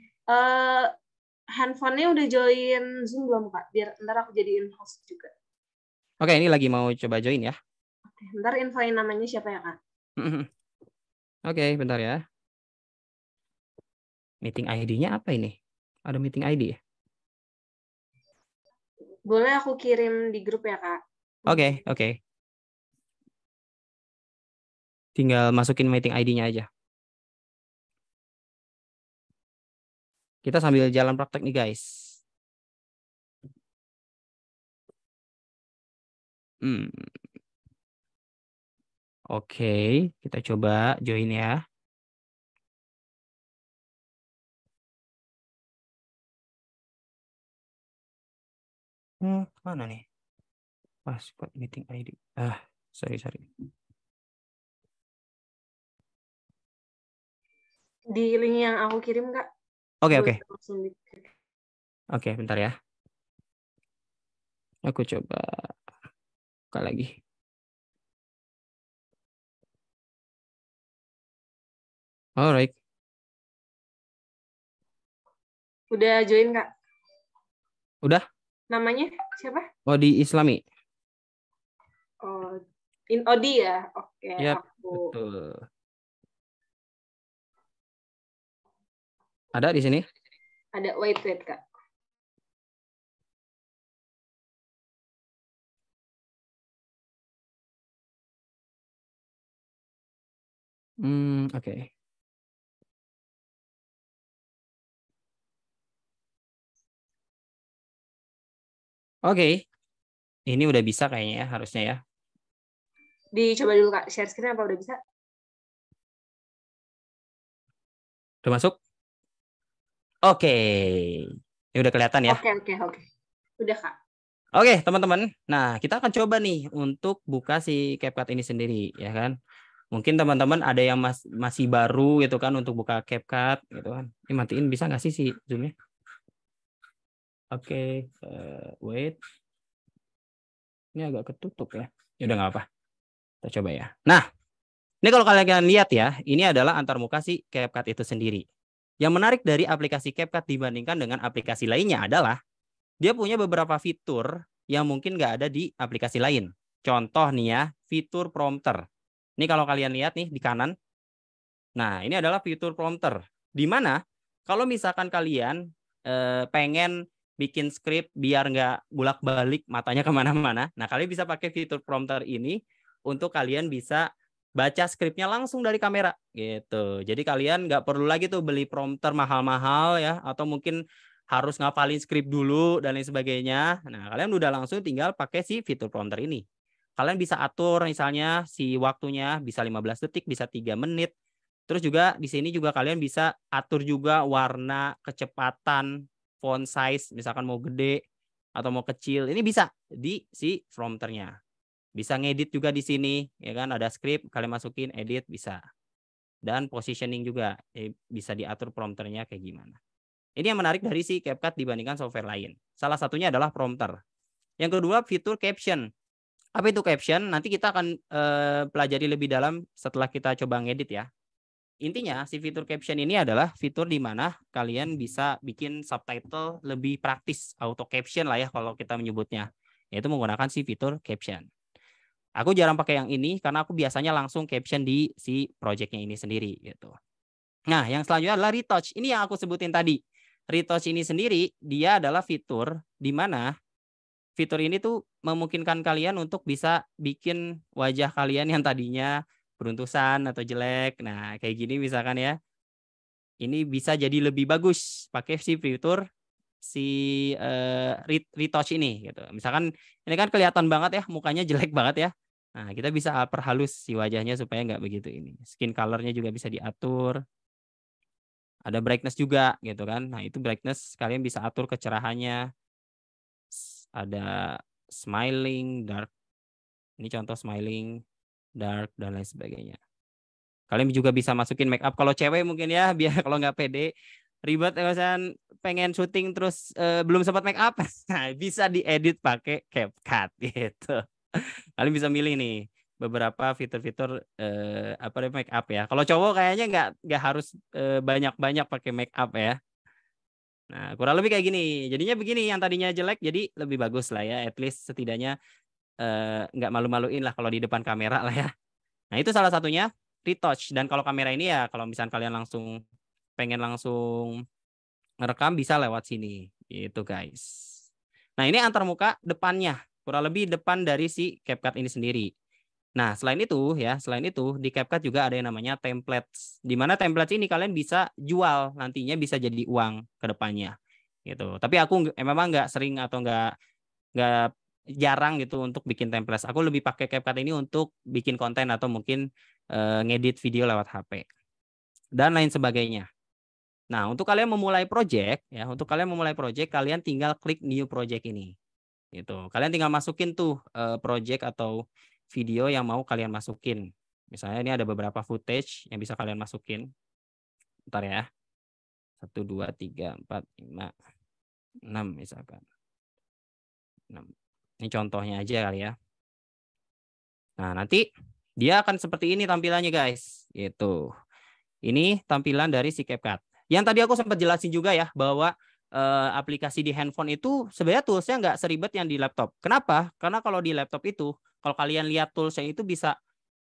Handphonenya udah join Zoom belum, Kak? Biar ntar aku jadiin host juga. Oke, ini lagi mau coba join ya. Oke, ntar infoin namanya siapa ya, Kak? Oke, bentar ya. Meeting ID-nya apa ini? Ada meeting ID ya? Boleh aku kirim di grup ya, Kak? Oke. Tinggal masukin meeting ID-nya aja. Kita sambil jalan praktek nih, guys. Oke, kita coba join ya. Mana nih? Password meeting ID. Sorry. Di link yang aku kirim, Kak. Oke. Oke, bentar ya. Aku coba buka lagi. Alright. Udah join Kak? Udah? Namanya siapa? Oh, di Islami. Oh, Odi ya? Oke, Yap, aku betul. Ada di sini? ada. Wait Kak. Oke. Oke. Ini udah bisa kayaknya ya, harusnya ya. Dicoba dulu Kak, share screen apa udah bisa? Udah masuk? Oke. Ini udah kelihatan ya. Oke. Udah Kak. Oke, teman-teman. Nah, kita akan coba nih untuk buka si CapCut ini sendiri, ya kan? Mungkin teman-teman ada yang masih baru gitu kan untuk buka CapCut gitu kan. Ini matiin bisa nggak sih si Zoom-nya? Oke, wait. Ini agak ketutup ya. Ya udah nggak apa. Kita coba ya. Nah, ini kalau kalian lihat ya, ini adalah antarmuka si CapCut itu sendiri. Yang menarik dari aplikasi CapCut dibandingkan dengan aplikasi lainnya adalah dia punya beberapa fitur yang mungkin nggak ada di aplikasi lain. Contoh nih ya, fitur prompter. Ini kalau kalian lihat nih di kanan. Nah, ini adalah fitur prompter. Di mana kalau misalkan kalian pengen bikin skrip biar nggak bolak-balik matanya kemana-mana, nah kalian bisa pakai fitur prompter ini untuk kalian bisa baca skripnya langsung dari kamera gitu. Jadi kalian nggak perlu lagi tuh beli prompter mahal-mahal ya, atau mungkin harus ngapalin skrip dulu dan lain sebagainya. Nah, kalian udah langsung tinggal pakai si fitur prompter ini. Kalian bisa atur misalnya si waktunya bisa 15 detik, bisa 3 menit. Terus juga di sini juga kalian bisa atur juga warna, kecepatan, font size, misalkan mau gede atau mau kecil. Ini bisa di si prompternya. Bisa ngedit juga di sini, ya kan? Ada script, kalian masukin, edit bisa. Dan positioning juga bisa diatur prompternya kayak gimana. Ini yang menarik dari si CapCut dibandingkan software lain. Salah satunya adalah prompter. Yang kedua, fitur caption. Apa itu caption? Nanti kita akan pelajari lebih dalam setelah kita coba ngedit ya. Intinya si fitur caption ini adalah fitur di mana kalian bisa bikin subtitle lebih praktis, auto caption lah ya kalau kita menyebutnya, yaitu menggunakan si fitur caption. Aku jarang pakai yang ini karena aku biasanya langsung caption di si projectnya ini sendiri gitu. Nah, yang selanjutnya adalah retouch. Ini yang aku sebutin tadi. Retouch ini sendiri dia adalah fitur di mana fitur ini tuh memungkinkan kalian untuk bisa bikin wajah kalian yang tadinya beruntusan atau jelek. Nah, kayak gini misalkan ya. Ini bisa jadi lebih bagus pakai si fitur si retouch ini gitu. Misalkan ini kan kelihatan banget ya mukanya jelek banget ya. Nah, kita bisa perhalus si wajahnya supaya nggak begitu ini. Skin color-nya juga bisa diatur. Ada brightness juga gitu kan. Nah, itu brightness kalian bisa atur kecerahannya. Ada smiling, dark. Ini contoh smiling, dark dan lain sebagainya. Kalian juga bisa masukin make up kalau cewek mungkin ya, biar kalau nggak pede ribet misalnya pengen syuting terus belum sempat make up, nah, bisa diedit pakai CapCut gitu. Kalian bisa milih nih beberapa fitur-fitur apa deh make up ya. Kalau cowok kayaknya nggak harus banyak-banyak pakai make up ya. Nah, kurang lebih kayak gini. Jadinya begini, yang tadinya jelek jadi lebih bagus lah ya. At least setidaknya nggak malu-maluin lah kalau di depan kamera lah ya. Nah, itu salah satunya retouch. Dan kalau kamera ini ya kalau misalnya kalian pengen langsung ngerekam bisa lewat sini. Gitu guys. Nah, ini antarmuka depannya. Kurang lebih depan dari si CapCut ini sendiri. Nah, selain itu di CapCut juga ada yang namanya templates. Di mana templates ini kalian bisa jual, nantinya bisa jadi uang ke depannya. Gitu. Tapi aku memang nggak sering atau nggak jarang gitu untuk bikin template. Aku lebih pakai CapCut ini untuk bikin konten atau mungkin ngedit video lewat HP dan lain sebagainya. Nah, untuk kalian memulai project ya, kalian tinggal klik new project ini. Gitu. Kalian tinggal masukin tuh project atau video yang mau kalian masukin. Misalnya ini ada beberapa footage yang bisa kalian masukin. Bentar ya. 1 2 3 4 5 6 misalkan. 6. Ini contohnya aja kali ya. Nah, nanti dia akan seperti ini tampilannya guys. Gitu. Ini tampilan dari si CapCut. Yang tadi aku sempat jelasin juga ya bahwa aplikasi di handphone itu sebenarnya toolsnya nggak seribet yang di laptop. Kenapa? Karena kalau di laptop itu, kalau kalian lihat toolsnya itu bisa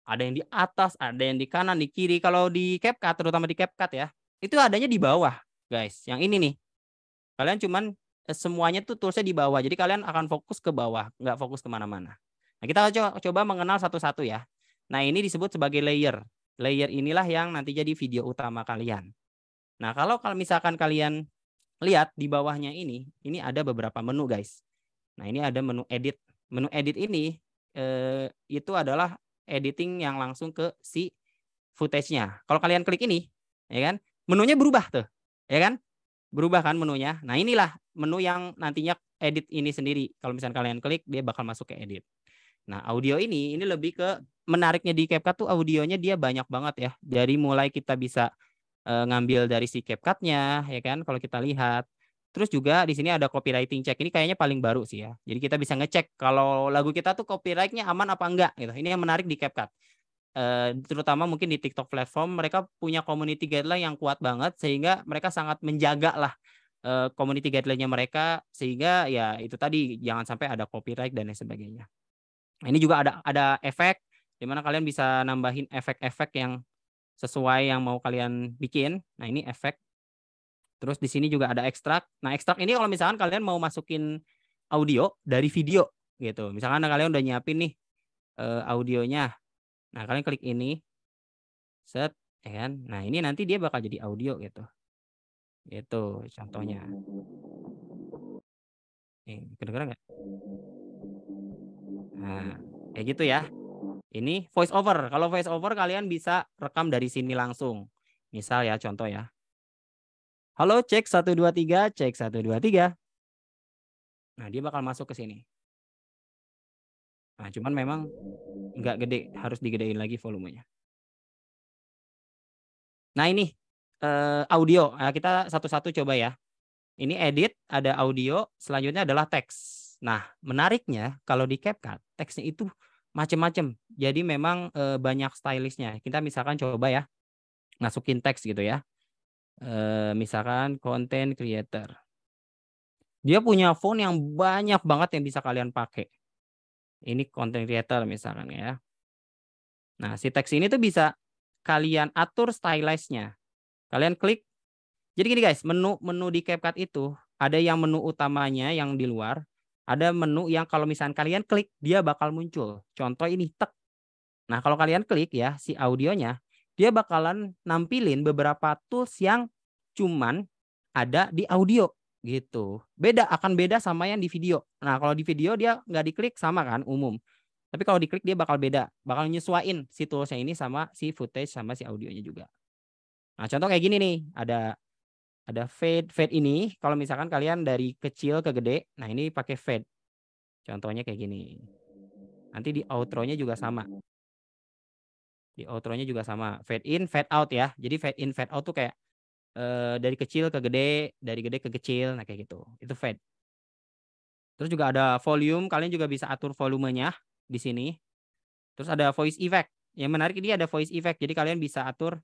ada yang di atas, ada yang di kanan, di kiri. Kalau di CapCut, terutama di CapCut ya, itu adanya di bawah, guys. Yang ini nih, kalian cuman semuanya tuh toolsnya di bawah. Jadi kalian akan fokus ke bawah, nggak fokus kemana-mana. Nah, kita coba mengenal satu-satu ya. Nah, ini disebut sebagai layer. Layer inilah yang nanti jadi video utama kalian. Nah, kalau misalkan kalian lihat di bawahnya ini ada beberapa menu, guys. Nah, ini ada menu edit. Menu edit ini itu adalah editing yang langsung ke si footage-nya. Kalau kalian klik ini, ya kan, menunya berubah tuh, ya kan? Berubah kan menunya. Nah, inilah menu yang nantinya edit ini sendiri. Kalau misalnya kalian klik, dia bakal masuk ke edit. Nah, audio ini lebih ke menariknya di CapCut tuh audionya dia banyak banget ya. Dari mulai kita bisa ngambil dari si CapCut-nya, ya kan? Kalau kita lihat. Terus juga di sini ada copywriting check. Ini kayaknya paling baru sih ya. Jadi kita bisa ngecek kalau lagu kita tuh copyright-nya aman apa enggak gitu. Ini yang menarik di CapCut. Terutama mungkin di TikTok platform mereka punya community guideline yang kuat banget sehingga mereka sangat menjaga lah community guideline-nya mereka sehingga ya itu tadi jangan sampai ada copyright dan lain sebagainya. Nah, ini juga ada efek di mana kalian bisa nambahin efek-efek yang sesuai yang mau kalian bikin. Nah, ini efek. Terus di sini juga ada ekstrak. Nah, ekstrak ini kalau misalkan kalian mau masukin audio dari video gitu. Misalkan kalian udah nyiapin nih audionya. Nah, kalian klik ini. Set, ya kan? Nah, ini nanti dia bakal jadi audio gitu. Itu contohnya. Nih, kedengeran nggak? Nah, kayak gitu ya. Ini voice over. Kalau voice over kalian bisa rekam dari sini langsung. Misal ya, contoh ya. Halo, cek 1 2 3, cek 1 2 3. Nah, dia bakal masuk ke sini. Nah, cuman memang nggak gede, harus digedein lagi volumenya. Nah, ini audio. Nah, kita satu-satu coba ya. Ini edit, ada audio, selanjutnya adalah teks. Nah, menariknya kalau di CapCut, teksnya itu macam-macam. Jadi memang banyak stylishnya. Kita misalkan coba ya, masukin teks gitu ya. Misalkan content creator. Dia punya font yang banyak banget yang bisa kalian pakai. Ini content creator misalkan ya. Nah, si teks ini tuh bisa kalian atur stylized-nya. Kalian klik. Jadi gini guys, menu di CapCut itu ada yang menu utamanya yang di luar, ada menu yang kalau misalnya kalian klik dia bakal muncul. Contoh ini tek. Nah, kalau kalian klik ya si audionya, dia bakalan nampilin beberapa tools yang cuman ada di audio gitu. Akan beda sama yang di video. Nah, kalau di video dia nggak diklik sama kan umum. Tapi kalau diklik dia bakal beda, bakal nyesuaiin si toolsnya ini sama si footage sama si audionya juga. Nah, contoh kayak gini nih, ada fade ini kalau misalkan kalian dari kecil ke gede, nah ini pakai fade. Contohnya kayak gini. Nanti di outro-nya juga sama. Di outro-nya juga sama, fade in, fade out ya. Jadi fade in, fade out tuh kayak dari kecil ke gede, dari gede ke kecil, nah kayak gitu. Itu fade. Terus juga ada volume, kalian juga bisa atur volumenya di sini. Terus ada voice effect. Yang menarik ini ada voice effect. Jadi kalian bisa atur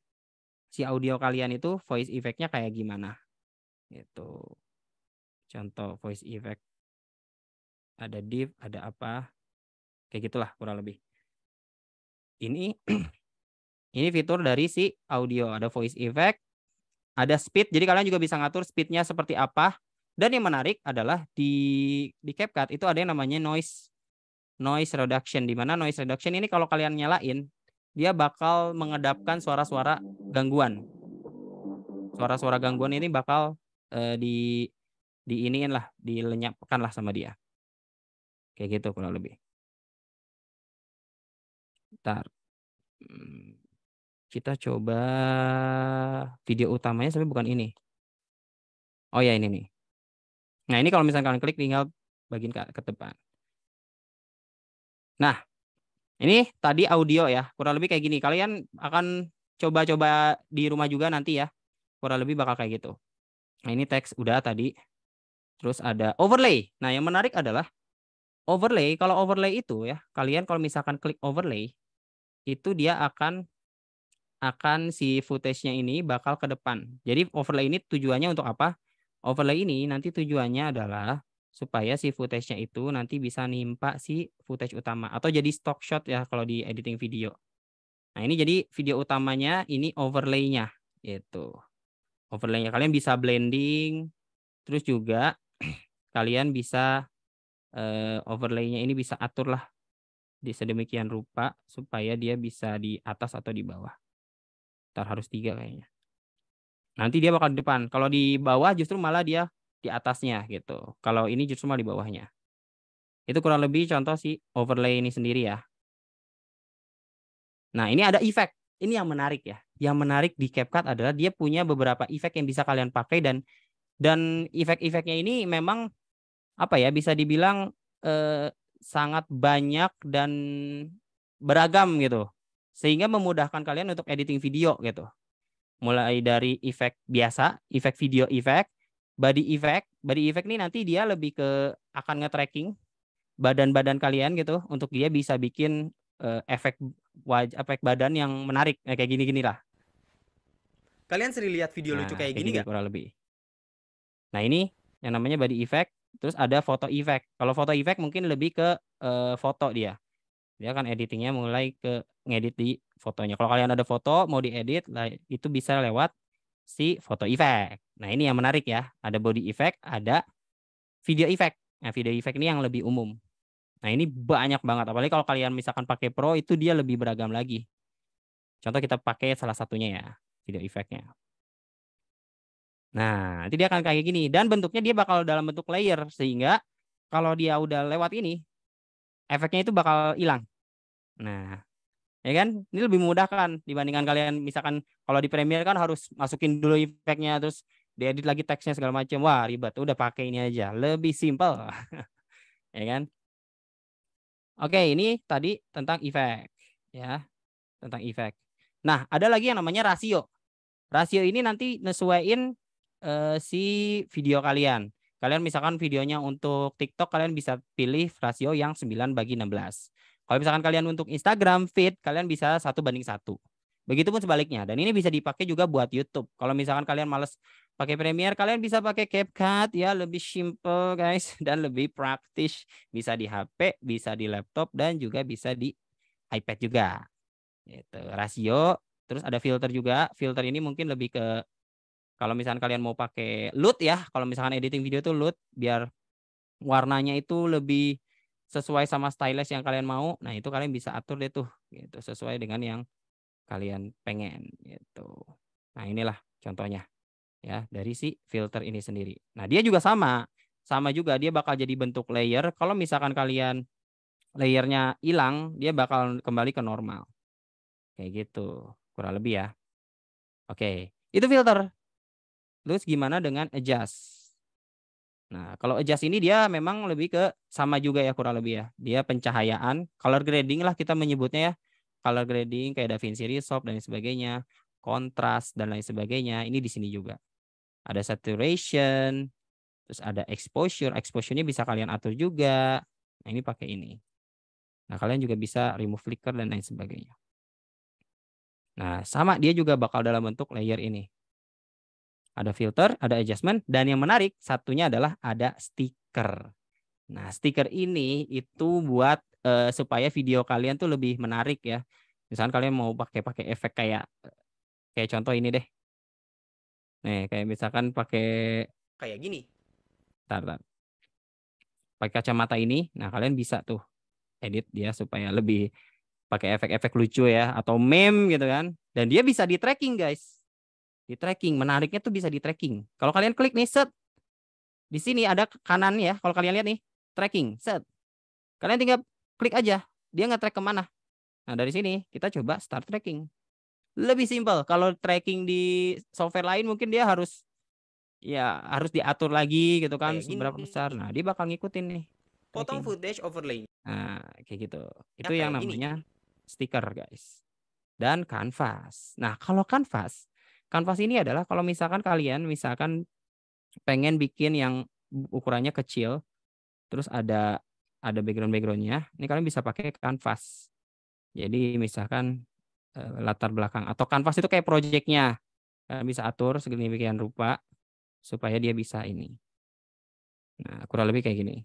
si audio kalian itu voice effect-nya kayak gimana. Gitu. Contoh voice effect. Ada div, ada apa. Kayak gitulah kurang lebih. Ini ini fitur dari si audio. Ada voice effect. Ada speed. Jadi kalian juga bisa ngatur speednya seperti apa. Dan yang menarik adalah di CapCut itu ada yang namanya noise reduction, di mana noise reduction ini kalau kalian nyalain dia bakal mengedapkan suara-suara gangguan. Suara-suara gangguan ini bakal diiniin lah, dilenyapkan lah sama dia. Kayak gitu kurang lebih. Ntar kita coba video utamanya tapi bukan ini. Oh ya ini nih. Nah, ini kalau misalnya kalian klik tinggal bagian ke depan. Nah, ini tadi audio ya, kurang lebih kayak gini. Kalian akan coba-coba di rumah juga nanti ya. Kurang lebih bakal kayak gitu. Nah, ini teks udah tadi. Terus ada overlay. Nah, yang menarik adalah overlay. Kalau overlay itu ya, kalian kalau misalkan klik overlay, itu dia akan akan si footage-nya ini bakal ke depan. Jadi overlay ini tujuannya untuk apa? Overlay ini nanti tujuannya adalah supaya si footage-nya itu nanti bisa nimpa si footage utama atau jadi stock shot ya kalau di editing video. Nah, ini jadi video utamanya, ini overlay-nya gitu. Overlay-nya kalian bisa blending, terus juga kalian bisa overlay-nya ini bisa atur lah di sedemikian rupa supaya dia bisa di atas atau di bawah. Ntar harus 3 kayaknya. Nanti dia bakal di depan. Kalau di bawah justru malah dia di atasnya gitu. Kalau ini justru malah di bawahnya. Itu kurang lebih contoh si overlay ini sendiri ya. Nah, ini ada efek. Ini yang menarik ya. Yang menarik di CapCut adalah dia punya beberapa efek yang bisa kalian pakai dan efek-efeknya ini memang apa ya, bisa dibilang sangat banyak dan beragam gitu. Sehingga memudahkan kalian untuk editing video gitu. Mulai dari efek biasa, efek video efek, body effect. Body effect ini nanti dia lebih ke akan nge-tracking badan-badan kalian gitu untuk dia bisa bikin efek badan yang menarik kayak gini-gini lah. Kalian sering lihat video lucu kayak gini nggak? Kurang lebih. Nah, ini yang namanya body effect, terus ada foto effect. Kalau foto effect mungkin lebih ke foto dia. Dia kan editingnya mulai ke ngedit di fotonya. Kalau kalian ada foto mau diedit, itu bisa lewat si foto effect. Nah, ini yang menarik ya. Ada body effect, ada video effect. Nah, video effect ini yang lebih umum. Nah, ini banyak banget. Apalagi kalau kalian misalkan pakai Pro, itu dia lebih beragam lagi. Contoh kita pakai salah satunya ya, video effect-nya. Nah, nanti dia akan kayak gini. Dan bentuknya dia bakal dalam bentuk layer. Sehingga kalau dia udah lewat ini, efeknya itu bakal hilang. Nah, ya kan? Ini lebih memudahkan dibandingkan kalian misalkan kalau di Premiere kan harus masukin dulu efeknya, terus diedit lagi teksnya segala macam. Wah, ribet. Udah pakai ini aja. Lebih simple. Ya kan? Oke, ini tadi tentang efek. Ya, tentang efek. Nah, ada lagi yang namanya rasio. Rasio ini nanti nyesuaiin si video kalian. Kalian misalkan videonya untuk TikTok, kalian bisa pilih rasio yang 9:16. Kalau misalkan kalian untuk Instagram feed, kalian bisa 1:1. Begitupun sebaliknya. Dan ini bisa dipakai juga buat YouTube. Kalau misalkan kalian males pakai Premiere, kalian bisa pakai CapCut ya, lebih simple guys dan lebih praktis. Bisa di HP, bisa di laptop dan juga bisa di iPad juga. Gitu. Rasio, terus ada filter juga. Filter ini mungkin lebih ke kalau misalkan kalian mau pakai LUT ya, kalau misalkan editing video tuh LUT biar warnanya itu lebih sesuai sama stylus yang kalian mau. Nah, itu kalian bisa atur deh tuh gitu sesuai dengan yang kalian pengen gitu. Nah, inilah contohnya ya dari si filter ini sendiri. Nah, dia juga sama juga dia bakal jadi bentuk layer. Kalau misalkan kalian layernya hilang, dia bakal kembali ke normal. Kayak gitu. Kurang lebih ya. Oke, itu filter. Terus gimana dengan adjust? Nah, kalau adjust ini dia memang lebih ke sama juga ya kurang lebih ya. Dia pencahayaan, color grading lah kita menyebutnya ya. Color grading kayak DaVinci Resolve dan lain sebagainya, kontras dan lain sebagainya. Ini di sini juga. Ada saturation, terus ada exposure. Exposure-nya bisa kalian atur juga. Nah, ini pakai ini. Nah, kalian juga bisa remove flicker dan lain sebagainya. Nah, sama dia juga bakal dalam bentuk layer ini. Ada filter, ada adjustment, dan yang menarik satunya adalah ada stiker. Nah, stiker ini itu buat supaya video kalian tuh lebih menarik ya. Misalkan kalian mau pakai efek kayak contoh ini deh. Nih, kayak misalkan pakai Kayak gini. tar. Pakai kacamata ini, nah kalian bisa tuh edit dia supaya lebih pakai efek-efek lucu ya atau meme gitu kan. Dan dia bisa di tracking, guys. Di tracking, menariknya tuh bisa di tracking. Kalau kalian klik nih, set. Di sini ada kanan ya, kalau kalian lihat nih, tracking, set. Kalian tinggal klik aja, dia nge-track kemana. Nah, dari sini kita coba start tracking. Lebih simpel. Kalau tracking di software lain mungkin dia harus diatur lagi gitu kan, Kayak gini. seberapa besar. Nah, dia bakal ngikutin nih. Potong Tracking. footage overlay. Nah, kayak gitu. Itu Ya, yang kayak gini. namanya stiker, guys. Dan canvas. Nah, kalau canvas ini adalah kalau misalkan kalian pengen bikin yang ukurannya kecil, terus ada background-backgroundnya, ini kalian bisa pakai canvas. Jadi misalkan latar belakang atau kanvas itu kayak projectnya. Kalian bisa atur sedemikian rupa supaya dia bisa ini. Nah, kurang lebih kayak gini.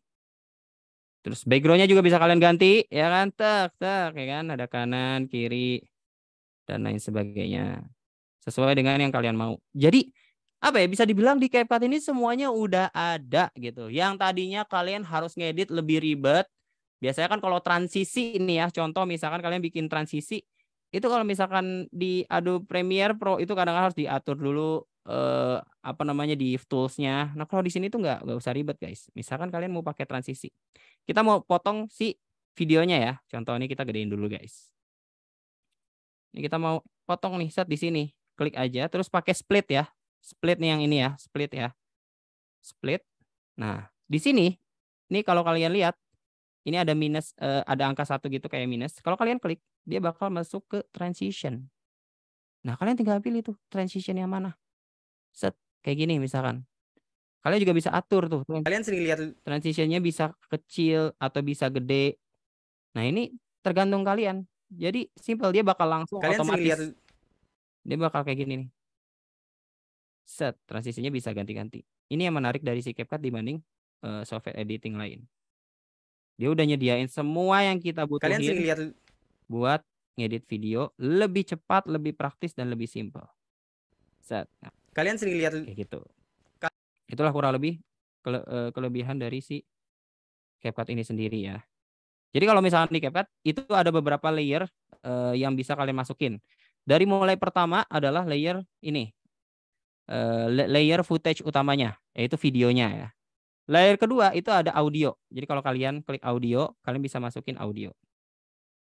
Terus backgroundnya juga bisa kalian ganti, ya kan? Tak, ya kan? Ada kanan, kiri, dan lain sebagainya. Sesuai dengan yang kalian mau. Jadi, apa ya, bisa dibilang di CapCut ini semuanya udah ada gitu. Yang tadinya kalian harus ngedit lebih ribet. Biasanya kan kalau transisi ini ya, contoh misalkan kalian bikin transisi, itu kalau misalkan di Adobe Premiere Pro itu kadang-kadang harus diatur dulu apa namanya di toolsnya. Nah kalau di sini tuh nggak usah ribet guys. Misalkan kalian mau pakai transisi, kita mau potong si videonya ya. Contoh ini kita gedein dulu guys. Ini kita mau potong nih set di sini. Klik aja terus pakai split ya. Split nih yang ini ya, split ya. Split. Nah, di sini ini kalau kalian lihat ini ada minus ada angka 1 gitu kayak minus. Kalau kalian klik, dia bakal masuk ke transition. Nah, kalian tinggal pilih tuh transition yang mana. Set kayak gini misalkan. Kalian juga bisa atur tuh. Kalian sering lihat Transitionnya bisa kecil atau bisa gede. Nah, ini tergantung kalian. Jadi simple dia bakal langsung kalian sering lihat otomatis. Dia bakal kayak gini nih. Set, transisinya bisa ganti-ganti. Ini yang menarik dari si CapCut dibanding software editing lain. Dia udah nyediain semua yang kita kalian sering butuhin lihat buat ngedit video lebih cepat, lebih praktis, dan lebih simple. Set. Nah, kalian sering lihat kayak gitu. Itulah kurang lebih kelebihan dari si CapCut ini sendiri ya. Jadi kalau misalnya di CapCut itu ada beberapa layer yang bisa kalian masukin. Dari mulai pertama adalah layer ini. Layer footage utamanya, yaitu videonya ya. Layer kedua itu ada audio. Jadi kalau kalian klik audio, kalian bisa masukin audio.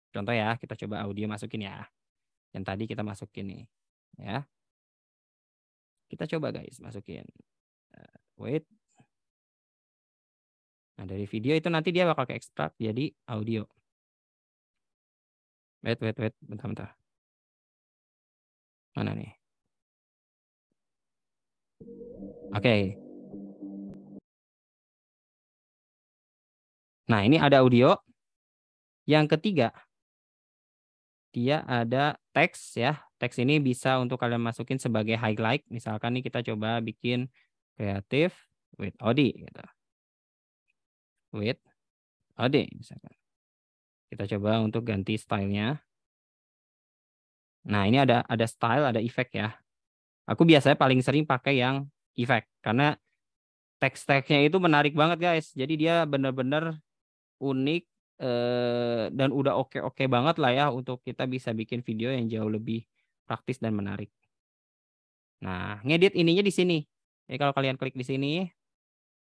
Contoh ya, kita coba audio masukin ya. Yang tadi kita masukin nih. Ya. Kita coba guys, masukin. Wait. Nah, dari video itu nanti dia bakal ke ekstrak jadi audio. Wait. Bentar. Mana nih? Oke. Nah, ini ada audio. Yang ketiga, dia ada teks ya. Teks ini bisa untuk kalian masukin sebagai highlight. Misalkan nih kita coba bikin kreatif with Audi gitu. With Audi misalkan. Kita coba untuk ganti stylenya. Nah, ini ada style, ada efek ya. Aku biasanya paling sering pakai yang efek karena teks-teksnya itu menarik banget guys. Jadi dia benar-benar unik dan udah oke banget lah ya untuk kita bisa bikin video yang jauh lebih praktis dan menarik. Nah, ngedit ininya di sini. Jadi kalau kalian klik di sini,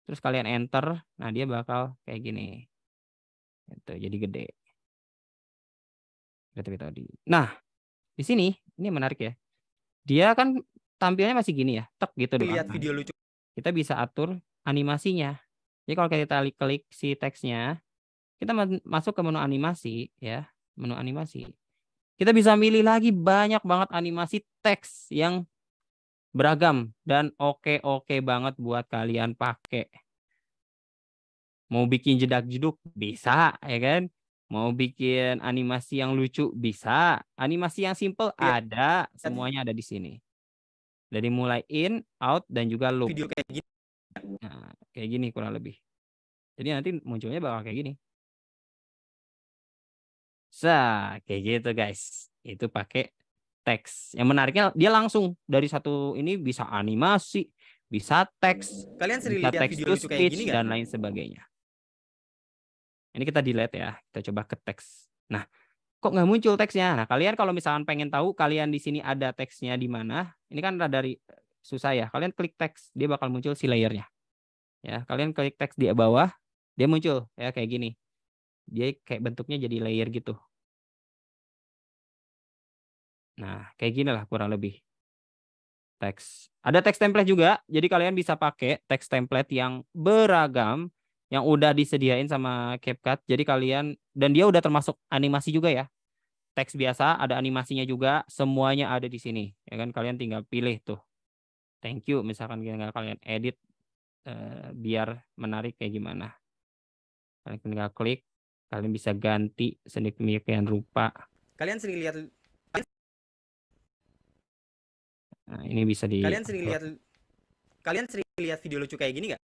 terus kalian enter, nah dia bakal kayak gini. Gitu, jadi gede. Nah, di sini ini menarik ya. Dia kan tampilnya masih gini ya, tek gitu doang. lihat video lucu. Kita bisa atur animasinya. Jadi kalau kita klik si teksnya, kita masuk ke menu animasi ya, menu animasi. Kita bisa milih lagi banyak banget animasi teks yang beragam dan oke banget buat kalian pakai. Mau bikin jedak-jeduk bisa ya kan? Mau bikin animasi yang lucu bisa, animasi yang simple ada, semuanya ada di sini. Dari mulai in, out, dan juga loop. Video kayak gini. Nah, kayak gini kurang lebih. Jadi nanti munculnya bakal kayak gini. Kayak gitu guys. Itu pakai teks. Yang menariknya dia langsung dari satu ini bisa animasi, bisa teks, Kalian sering bisa lihat text video to lucu kayak speech, gini nggak? dan lain sebagainya. Ini kita delete ya. Kita coba ke teks. Nah, kok nggak muncul teksnya? Nah, kalian kalau misalkan pengen tahu kalian di sini ada teksnya di mana, ini kan dari susah ya. Kalian klik teks, dia bakal muncul si layernya. Ya, kalian klik teks di bawah, dia muncul ya kayak gini. Dia kayak bentuknya jadi layer gitu. Nah, kayak gini lah kurang lebih. Teks. Ada teks template juga, jadi kalian bisa pakai teks template yang beragam yang udah disediain sama CapCut. Jadi kalian dan dia udah termasuk animasi juga ya. Teks biasa, ada animasinya juga, semuanya ada di sini. Ya kan kalian tinggal pilih tuh. Thank you misalkan kalian edit biar menarik kayak gimana. Kalian tinggal klik, kalian bisa ganti sedemikian rupa. Kalian sering lihat Nah, ini bisa di Kalian sering lihat video lucu kayak gini nggak?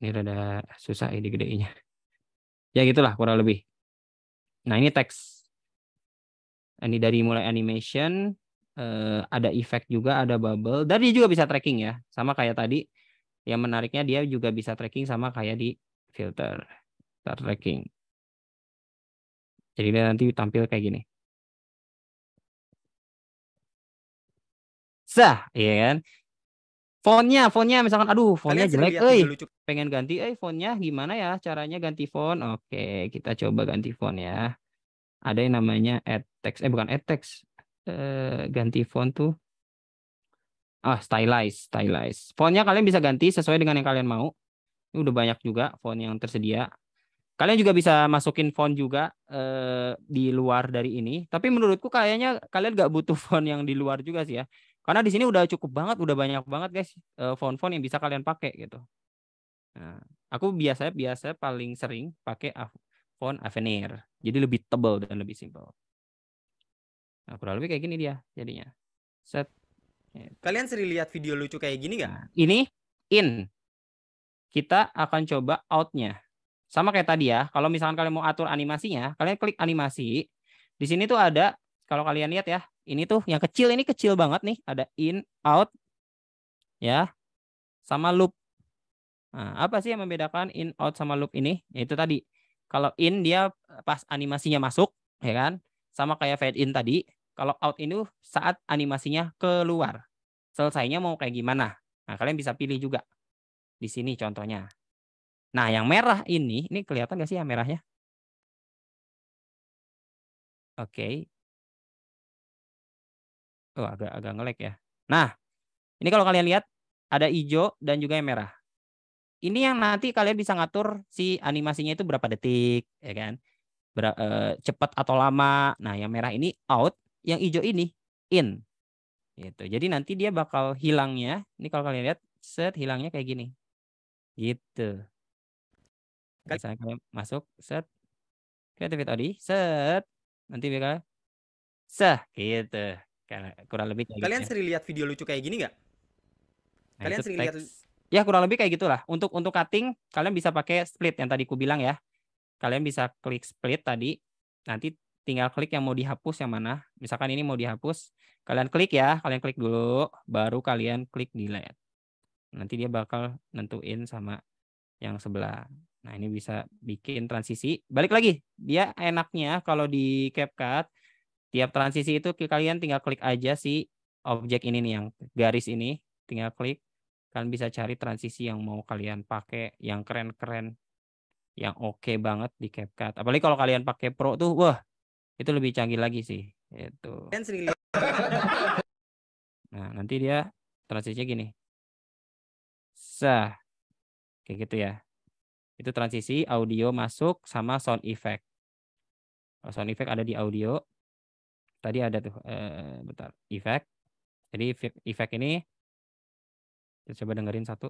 ini rada susah ini gedenya. Ya gitulah kurang lebih. Nah, ini teks. Ini dari mulai animation, ada efek juga, ada bubble. Dan dia juga bisa tracking ya. Sama kayak tadi. Yang menariknya dia juga bisa tracking sama kayak di filter. Start tracking. Jadi dia nanti tampil kayak gini. Sah, iya kan? Fontnya misalkan, aduh, fontnya Kalian sering jelek, lihat video lucu pengen ganti, fontnya gimana ya caranya ganti font? Oke, kita coba ganti font ya. Ada yang namanya add text, bukan add text, ganti font tuh, stylize. Fontnya kalian bisa ganti sesuai dengan yang kalian mau. Ini udah banyak juga font yang tersedia. Kalian juga bisa masukin font juga di luar dari ini. Tapi menurutku kayaknya kalian nggak butuh font yang di luar juga sih ya. Karena di sini udah cukup banget, udah banyak banget guys font-font yang bisa kalian pakai gitu. Nah, aku biasa paling sering pakai font Avenir. Jadi lebih tebal dan lebih simpel. Nah, kurang lebih kayak gini dia jadinya. Set. Kalian sering lihat video lucu kayak gini nggak? Nah, ini in. Kita akan coba out-nya. Sama kayak tadi ya. Kalau misalkan kalian mau atur animasinya, kalian klik animasi. Di sini tuh ada, kalau kalian lihat ya, ini tuh yang kecil, ini kecil banget nih. Ada in, out, ya, sama loop. Nah, apa sih yang membedakan in, out, sama loop ini? Yaitu tadi. Kalau in dia pas animasinya masuk, ya kan? Sama kayak fade in tadi. Kalau out ini saat animasinya keluar. Selesainya mau kayak gimana? Nah, kalian bisa pilih juga. Di sini contohnya. Nah, yang merah ini kelihatan nggak sih yang merahnya? Oke. Oh, agak nge-lag ya. Nah, ini kalau kalian lihat ada hijau dan juga yang merah. Ini yang nanti kalian bisa ngatur si animasinya itu berapa detik, ya kan? Cepat atau lama. Nah, yang merah ini out, yang hijau ini in. Gitu. Jadi nanti dia bakal hilangnya. Ini kalau kalian lihat, set hilangnya kayak gini. Gitu. Misalnya kalian masuk, set Creative Audio, set nanti bakal gitu. Kurang lebih kayak Kalian gitu. sering lihat video lucu kayak gini nggak? Nah, Kalian itu sering lihat teks. Ya kurang lebih kayak gitulah. Untuk cutting kalian bisa pakai split yang tadi ku bilang ya. Kalian bisa klik split tadi. Nanti tinggal klik yang mau dihapus yang mana. Misalkan ini mau dihapus, kalian klik ya, kalian klik dulu, baru kalian klik delete. Nanti dia bakal nentuin sama yang sebelah. Nah, ini bisa bikin transisi. Balik lagi, dia enaknya kalau di CapCut, tiap transisi itu kalian tinggal klik aja si objek ini nih, yang garis ini, tinggal klik. Kalian bisa cari transisi yang mau kalian pakai, yang keren-keren, yang oke banget di CapCut. Apalagi kalau kalian pakai Pro tuh, wah, itu lebih canggih lagi sih. Itu. kalian sering lihat Nah, nanti dia transisinya gini. Sah. Kayak gitu ya. Itu transisi audio masuk sama sound effect. Kalau sound effect ada di audio. Tadi ada tuh, bentar, effect. Jadi effect ini kita coba dengerin satu.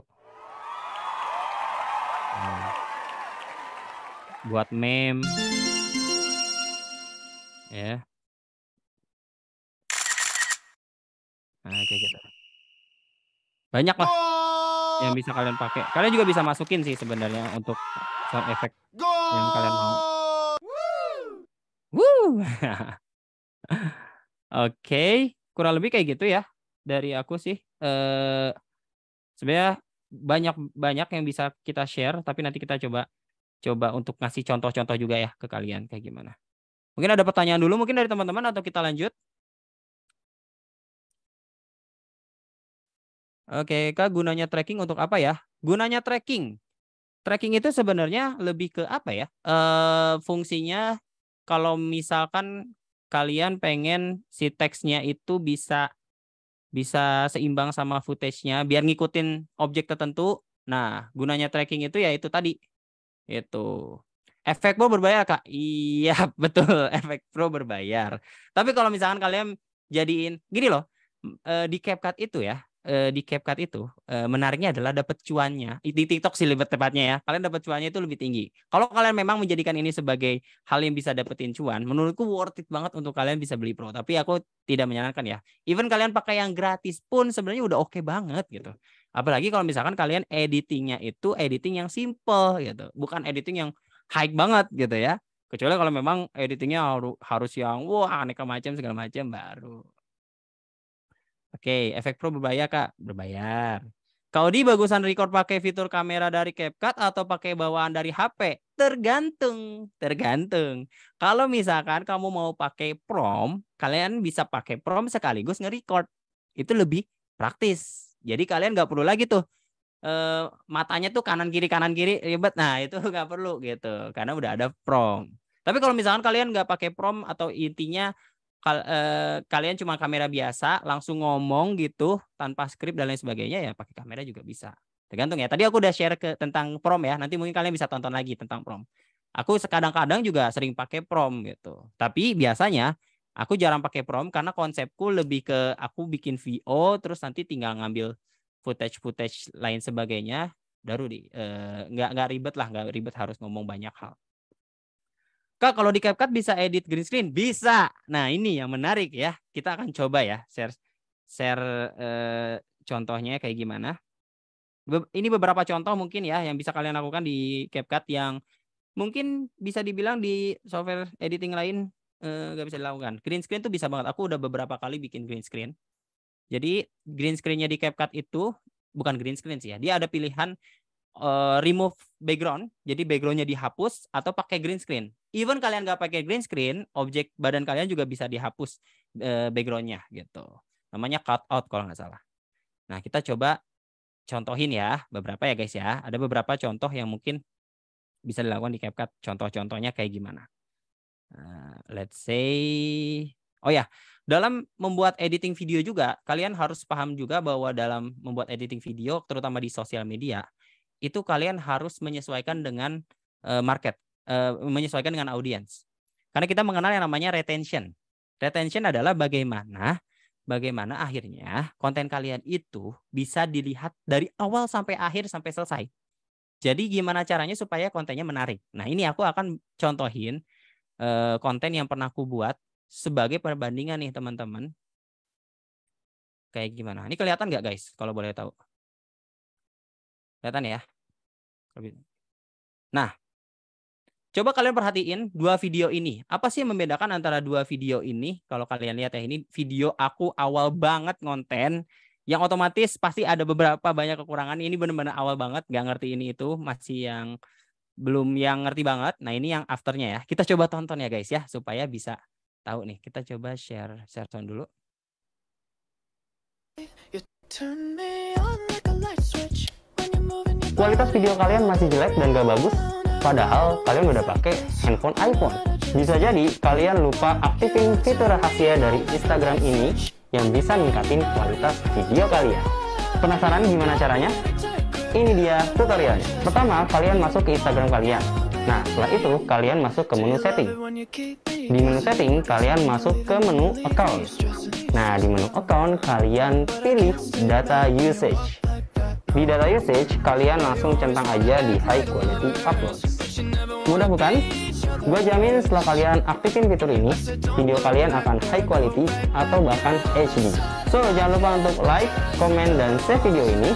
Buat meme. Ya. Nah, kayak gitu. Banyak lah yang bisa kalian pakai. Kalian juga bisa masukin sih sebenarnya untuk sound effect yang kalian mau. Woo! Oke, kurang lebih kayak gitu ya dari aku sih. Sebenarnya banyak yang bisa kita share, tapi nanti kita coba untuk ngasih contoh-contoh juga ya ke kalian kayak gimana. Mungkin ada pertanyaan dulu mungkin dari teman-teman atau kita lanjut? Oke, Kak, gunanya tracking untuk apa ya? Gunanya tracking. Tracking itu sebenarnya lebih ke apa ya? Fungsinya kalau misalkan kalian pengen si teksnya itu bisa seimbang sama footage-nya biar ngikutin objek tertentu. Nah, gunanya tracking itu ya itu tadi. Itu. Efek Pro berbayar, Kak? Iya, betul. Efek Pro berbayar. Tapi kalau misalkan kalian jadiin gini loh, di CapCut itu ya, di CapCut itu menariknya adalah dapat cuannya di TikTok sih lebih tepatnya ya. Kalian dapat cuannya itu lebih tinggi. Kalau kalian memang menjadikan ini sebagai hal yang bisa dapetin cuan, menurutku worth it banget untuk kalian bisa beli Pro. Tapi aku tidak menyarankan ya. Even kalian pakai yang gratis pun sebenarnya udah oke banget gitu. Apalagi kalau misalkan kalian editingnya itu editing yang simple gitu, bukan editing yang high banget gitu ya. Kecuali kalau memang editingnya harus yang wah aneka macam segala macam baru. Oke, efek Pro berbayar Kak? Berbayar. Kau di bagusan record pakai fitur kamera dari CapCut atau pakai bawaan dari HP? Tergantung. Kalau misalkan kamu mau pakai prom, kalian bisa pakai prom sekaligus nge-record. Itu lebih praktis. Jadi kalian nggak perlu lagi tuh matanya tuh kanan kiri ribet. Nah itu nggak perlu gitu, karena udah ada prom. Tapi kalau misalkan kalian nggak pakai prom atau intinya kalian cuma kamera biasa langsung ngomong gitu tanpa skrip dan lain sebagainya ya pakai kamera juga bisa. Tergantung ya. Tadi aku udah share tentang prom ya. Nanti mungkin kalian bisa tonton lagi tentang prom. Aku kadang-kadang juga sering pakai prom gitu. Tapi biasanya aku jarang pakai prom karena konsepku lebih ke aku bikin VO terus nanti tinggal ngambil footage lain sebagainya baru nggak ribet harus ngomong banyak hal. Kak, kalau di CapCut bisa edit green screen? Bisa. Nah, ini yang menarik ya. Kita akan coba ya share contohnya kayak gimana. Ini beberapa contoh mungkin ya yang bisa kalian lakukan di CapCut yang mungkin bisa dibilang di software editing lain nggak bisa dilakukan. Green screen tuh bisa banget. Aku udah beberapa kali bikin green screen. Jadi green screen-nya di CapCut itu bukan green screen sih ya. Dia ada pilihan remove background, jadi backgroundnya dihapus atau pakai green screen. Even kalian nggak pakai green screen, objek badan kalian juga bisa dihapus backgroundnya gitu. Namanya cut out kalau nggak salah. Nah kita coba contohin ya beberapa ya guys ya. Ada beberapa contoh yang mungkin bisa dilakukan di CapCut. Contoh-contohnya kayak gimana? Let's say, oh ya, dalam membuat editing video juga kalian harus paham juga bahwa dalam membuat editing video, terutama di sosial media, itu kalian harus menyesuaikan dengan market, menyesuaikan dengan audiens. Karena kita mengenal yang namanya retention. Retention adalah bagaimana akhirnya konten kalian itu bisa dilihat dari awal sampai akhir sampai selesai. Jadi gimana caranya supaya kontennya menarik. Nah ini aku akan contohin konten yang pernah aku buat sebagai perbandingan nih teman-teman. Kayak gimana? Ini kelihatan nggak guys kalau boleh tahu? Kelihatan ya? Nah, coba kalian perhatiin dua video ini. Apa sih yang membedakan antara dua video ini? Kalau kalian lihat ya, ini video aku awal banget ngonten, yang otomatis pasti ada beberapa banyak kekurangan. Ini benar-benar awal banget, nggak ngerti ini itu, masih yang belum yang ngerti banget. Nah ini yang afternya ya. Kita coba tonton ya guys ya, supaya bisa tahu nih. Kita coba share sound dulu. Kualitas video kalian masih jelek dan gak bagus, padahal kalian udah pakai handphone iPhone. Bisa jadi kalian lupa aktifin fitur rahasia dari Instagram ini yang bisa ningkatin kualitas video kalian. Penasaran gimana caranya? Ini dia tutorialnya. Pertama, kalian masuk ke Instagram kalian. Nah, setelah itu kalian masuk ke menu setting. Di menu setting, kalian masuk ke menu account. Nah, di menu account, kalian pilih data usage. Di data usage, kalian langsung centang aja di high quality upload. Mudah bukan? Gue jamin setelah kalian aktifin fitur ini, video kalian akan high quality atau bahkan HD. So, jangan lupa untuk like, comment, dan save video ini.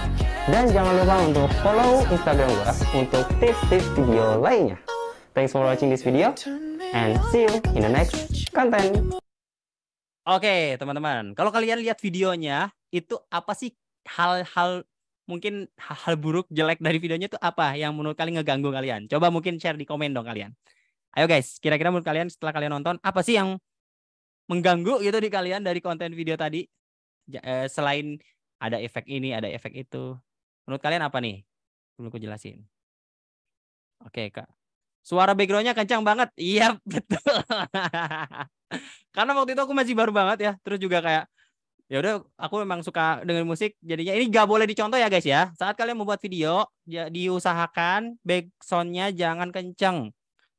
Dan jangan lupa untuk follow Instagram gue untuk tips-tips video lainnya. Thanks for watching this video, and see you in the next content. Oke, teman-teman. Kalau kalian lihat videonya, itu apa sih hal-hal buruk, jelek dari videonya itu apa yang menurut kalian ngeganggu kalian? Coba mungkin share di komen dong kalian. Ayo guys, kira-kira menurut kalian setelah kalian nonton, apa sih yang mengganggu gitu di kalian dari konten video tadi? Selain ada efek ini, ada efek itu. Menurut kalian apa nih? Belum aku jelasin. Oke, Kak. Suara backgroundnya kencang banget. Iya, betul. Karena waktu itu aku masih baru banget ya. Terus juga kayak, ya udah aku memang suka dengan musik. Jadinya ini gak boleh dicontoh ya guys ya. Saat kalian membuat video, diusahakan back sound-nya jangan kencang.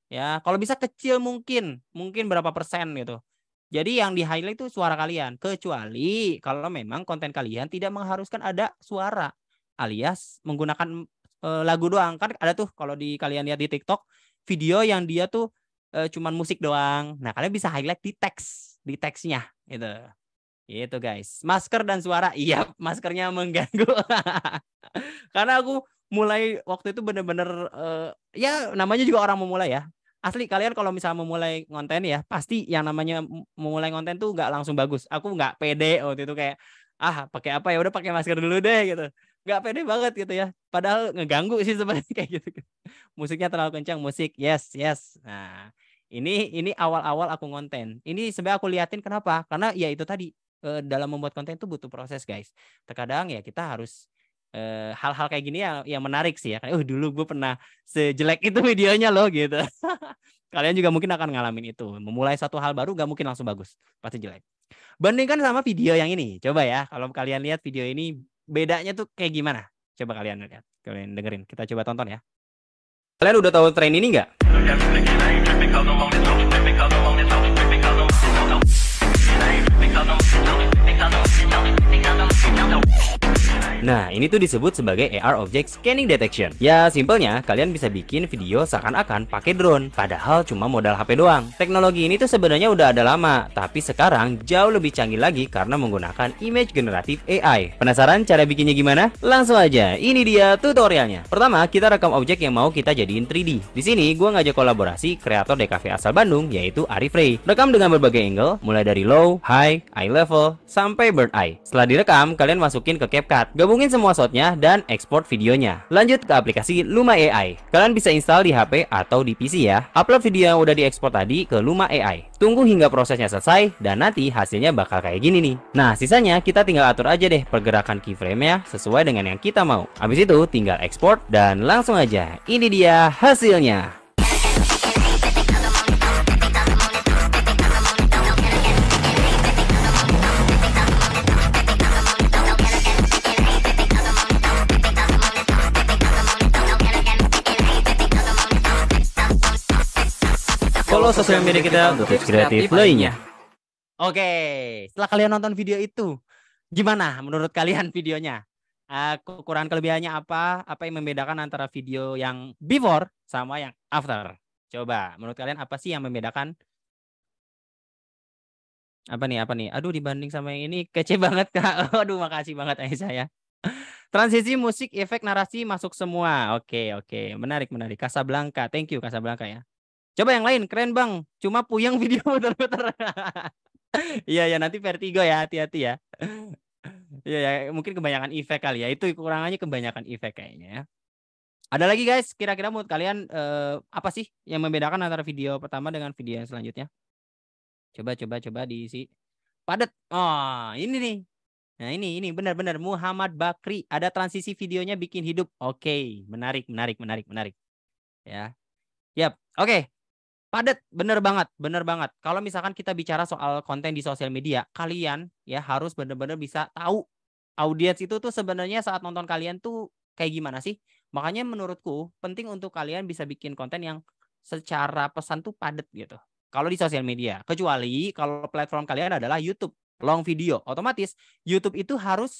Ya, kalau bisa kecil mungkin berapa persen gitu. Jadi yang di-highlight itu suara kalian. Kecuali kalau memang konten kalian tidak mengharuskan ada suara. Alias menggunakan lagu doang. Kan ada tuh kalau kalian lihat di TikTok, video yang dia tuh cuman musik doang. Nah, kalian bisa highlight di teksnya gitu. Itu guys. Masker dan suara. Iya, maskernya mengganggu. Karena aku mulai waktu itu bener-bener ya namanya juga orang memulai ya. Asli kalian kalau misalnya memulai konten ya, pasti yang namanya memulai konten tuh nggak langsung bagus. Aku nggak pede waktu itu kayak pakai apa ya udah pakai masker dulu deh gitu. Nggak pede banget gitu ya. Padahal ngeganggu sih sebenarnya kayak gitu. Musiknya terlalu kencang, musik. Yes. Nah, ini awal-awal aku konten. Ini sebenarnya aku liatin kenapa? Karena ya itu tadi dalam membuat konten itu butuh proses, guys. Terkadang ya kita harus hal-hal kayak gini yang menarik sih ya. Kayak dulu gue pernah sejelek itu videonya loh gitu. Kalian juga mungkin akan ngalamin itu. Memulai satu hal baru gak mungkin langsung bagus. Pasti jelek. Bandingkan sama video yang ini. Coba ya, kalau kalian lihat video ini bedanya tuh kayak gimana? Coba kalian lihat. Kalian dengerin. Kita coba tonton ya. Kalian udah tahu tren ini nggak? Nah, ini tuh disebut sebagai AR Object Scanning Detection. Ya, simpelnya kalian bisa bikin video seakan-akan pakai drone, padahal cuma modal HP doang. Teknologi ini tuh sebenarnya udah ada lama, tapi sekarang jauh lebih canggih lagi karena menggunakan image generative AI. Penasaran cara bikinnya gimana? Langsung aja, ini dia tutorialnya. Pertama, kita rekam objek yang mau kita jadiin 3D. Di sini gua ngajak kolaborasi kreator DKV asal Bandung, yaitu Arif Ray. Rekam dengan berbagai angle, mulai dari low, high, eye level, sampai bird eye. Setelah direkam, kalian masukin ke CapCut. Gabungin semua shotnya dan ekspor videonya. Lanjut ke aplikasi Luma AI. Kalian bisa install di HP atau di PC ya. Upload video yang udah diekspor tadi ke Luma AI. Tunggu hingga prosesnya selesai dan nanti hasilnya bakal kayak gini nih. Nah, sisanya kita tinggal atur aja deh pergerakan keyframe-nya sesuai dengan yang kita mau. Habis itu tinggal ekspor dan langsung aja. Ini dia hasilnya. Follow sosial media kita untuk tips kreatif lainnya. Oke, setelah kalian nonton video itu, gimana menurut kalian videonya? Kekurangan kelebihannya apa? Apa yang membedakan antara video yang before sama yang after? Coba, menurut kalian apa sih yang membedakan? Apa nih? Aduh, dibanding sama yang ini kece banget, Kak. Aduh, makasih banget Aisyah ya. Transisi musik, efek, narasi masuk semua. Oke. Menarik. Casablanca. Thank you Casablanca ya. Coba yang lain, keren bang. Cuma puyeng video muter-muter. Iya nanti vertigo ya, hati-hati ya. Iya ya, mungkin kebanyakan efek kali ya. Itu kekurangannya kebanyakan efek kayaknya ya. Ada lagi guys, kira-kira menurut kalian apa sih yang membedakan antara video pertama dengan video yang selanjutnya? Coba diisi. Padat. Oh, ini nih. Nah, ini benar-benar Muhammad Bakri. Ada transisi videonya bikin hidup. Oke, menarik. Ya. Yap, oke. Padat, bener banget. Kalau misalkan kita bicara soal konten di sosial media, kalian ya harus bener-bener bisa tahu audiens itu tuh sebenarnya saat nonton kalian tuh kayak gimana sih. Makanya menurutku penting untuk kalian bisa bikin konten yang secara pesan tuh padat gitu. Kalau di sosial media, kecuali kalau platform kalian adalah YouTube, long video, otomatis YouTube itu harus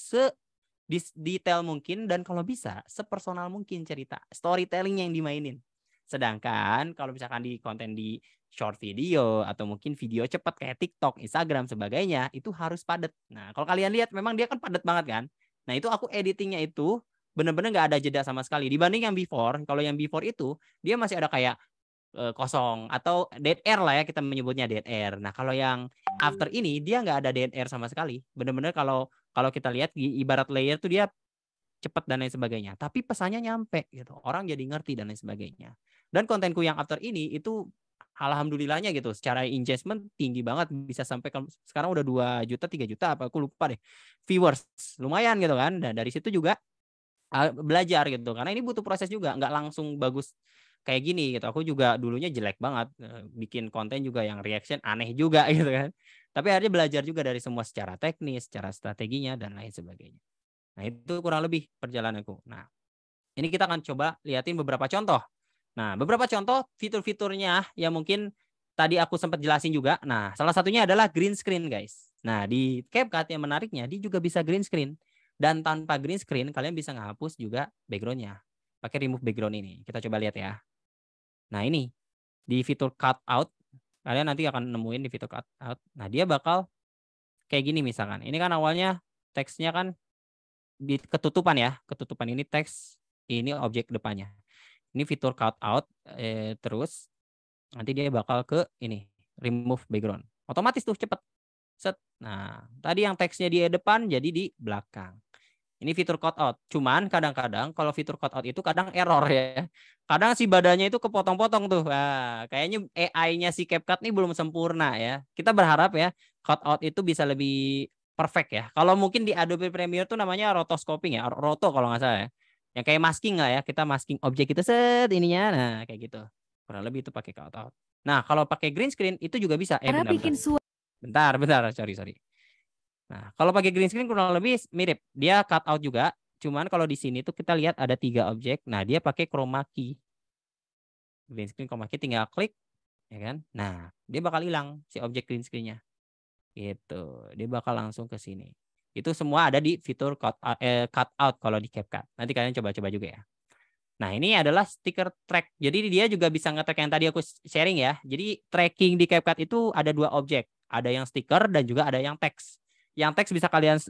detail mungkin dan kalau bisa sepersonal mungkin cerita, storytelling yang dimainin. Sedangkan kalau misalkan di konten di short video atau mungkin video cepat kayak TikTok, Instagram, sebagainya, itu harus padat. Nah, kalau kalian lihat memang dia kan padat banget kan. Nah, itu aku editingnya itu bener-bener nggak ada jeda sama sekali. Dibanding yang before, kalau yang before itu dia masih ada kayak kosong atau dead air lah ya, kita menyebutnya dead air. Nah, kalau yang after ini dia nggak ada dead air sama sekali. Bener-bener kalau kita lihat ibarat layer tuh dia cepat dan lain sebagainya. Tapi pesannya nyampe gitu. Orang jadi ngerti dan lain sebagainya. Dan kontenku yang after ini itu alhamdulillahnya gitu. Secara engagement tinggi banget. Bisa sampai sekarang udah 2 juta, 3 juta apa aku lupa deh. Viewers. Lumayan gitu kan. Dan dari situ juga belajar gitu. Karena ini butuh proses juga. Nggak langsung bagus kayak gini gitu. Aku juga dulunya jelek banget. Bikin konten juga yang reaction aneh juga gitu kan. Tapi akhirnya belajar juga dari semua secara teknis, secara strateginya dan lain sebagainya. Nah, itu kurang lebih perjalananku. Nah, ini kita akan coba liatin beberapa contoh. Nah, beberapa contoh fitur-fiturnya yang mungkin tadi aku sempat jelasin juga. Nah, salah satunya adalah green screen, guys. Nah, di CapCut yang menariknya, dia juga bisa green screen. Dan tanpa green screen, kalian bisa ngehapus juga background-nya. Pakai remove background ini. Kita coba lihat ya. Nah, ini. Di fitur cut out, kalian nanti akan nemuin di fitur cut out. Nah, dia bakal kayak gini misalkan. Ini kan awalnya teksnya kan ketutupan ya. Ketutupan ini teks, ini objek depannya. Ini fitur cut out, terus nanti dia bakal ke ini remove background, otomatis tuh cepet set. Nah tadi yang teksnya di depan jadi di belakang. Ini fitur cut out. Cuman kadang-kadang kalau fitur cut out itu kadang error ya, kadang si badannya itu kepotong-potong tuh. Nah, kayaknya AI-nya si CapCut ini belum sempurna ya. Kita berharap ya cut out itu bisa lebih perfect ya. Kalau mungkin di Adobe Premiere tuh namanya rotoscoping ya, roto kalau nggak salah ya, yang kayak masking lah ya, kita masking objek itu set ininya. Nah kayak gitu. Kurang lebih itu pakai cut out. Nah, kalau pakai green screen itu juga bisa. Bentar. Sorry. Nah, kalau pakai green screen kurang lebih mirip. Dia cut out juga. Cuman kalau di sini tuh kita lihat ada 3 objek. Nah, dia pakai chroma key. Green screen chroma key tinggal klik, ya kan? Nah, dia bakal hilang si objek green screen-nya. Gitu. Dia bakal langsung ke sini. Itu semua ada di fitur cut out kalau di CapCut. Nanti kalian coba-coba juga ya. Nah, ini adalah sticker track. Jadi dia juga bisa nge-track yang tadi aku sharing ya. Jadi tracking di CapCut itu ada 2 objek. Ada yang stiker dan juga ada yang teks. Yang teks bisa kalian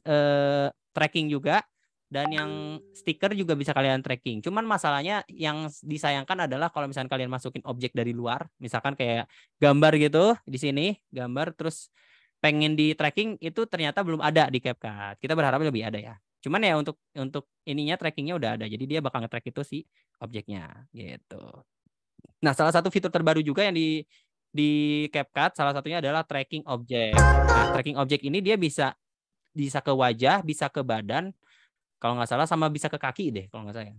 tracking juga. Dan yang stiker juga bisa kalian tracking. Cuman masalahnya yang disayangkan adalah kalau misalkan kalian masukin objek dari luar. Misalkan kayak gambar gitu. Di sini gambar terus pengen di tracking itu ternyata belum ada di CapCut. Kita berharap lebih ada ya. Cuman ya untuk ininya trackingnya udah ada. Jadi dia bakal nge-track itu si objeknya gitu. Nah, salah satu fitur terbaru juga yang di CapCut salah satunya adalah tracking objek. Nah, tracking objek ini dia bisa ke wajah, bisa ke badan, kalau nggak salah, sama bisa ke kaki deh kalau nggak salah.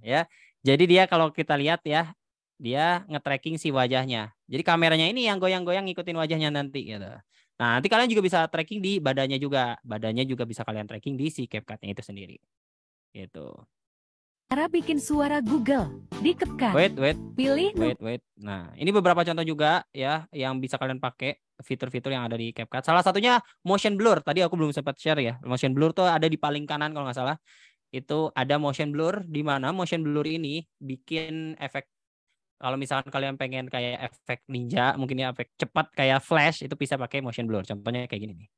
Ya. Jadi dia kalau kita lihat ya, dia nge-tracking si wajahnya. Jadi kameranya ini yang goyang-goyang ngikutin wajahnya nanti gitu. Nah, nanti kalian juga bisa tracking di badannya juga. Badannya juga bisa kalian tracking di si CapCut-nya itu sendiri. Gitu. Cara bikin suara Google di CapCut. Wait. Nah, ini beberapa contoh juga ya yang bisa kalian pakai fitur-fitur yang ada di CapCut. Salah satunya motion blur. Tadi aku belum sempat share ya. Motion blur tuh ada di paling kanan kalau nggak salah. Itu ada motion blur, di mana motion blur ini bikin efek, kalau misalkan kalian pengen kayak efek ninja, mungkin ya efek cepat kayak flash, itu bisa pakai motion blur. Contohnya kayak gini nih.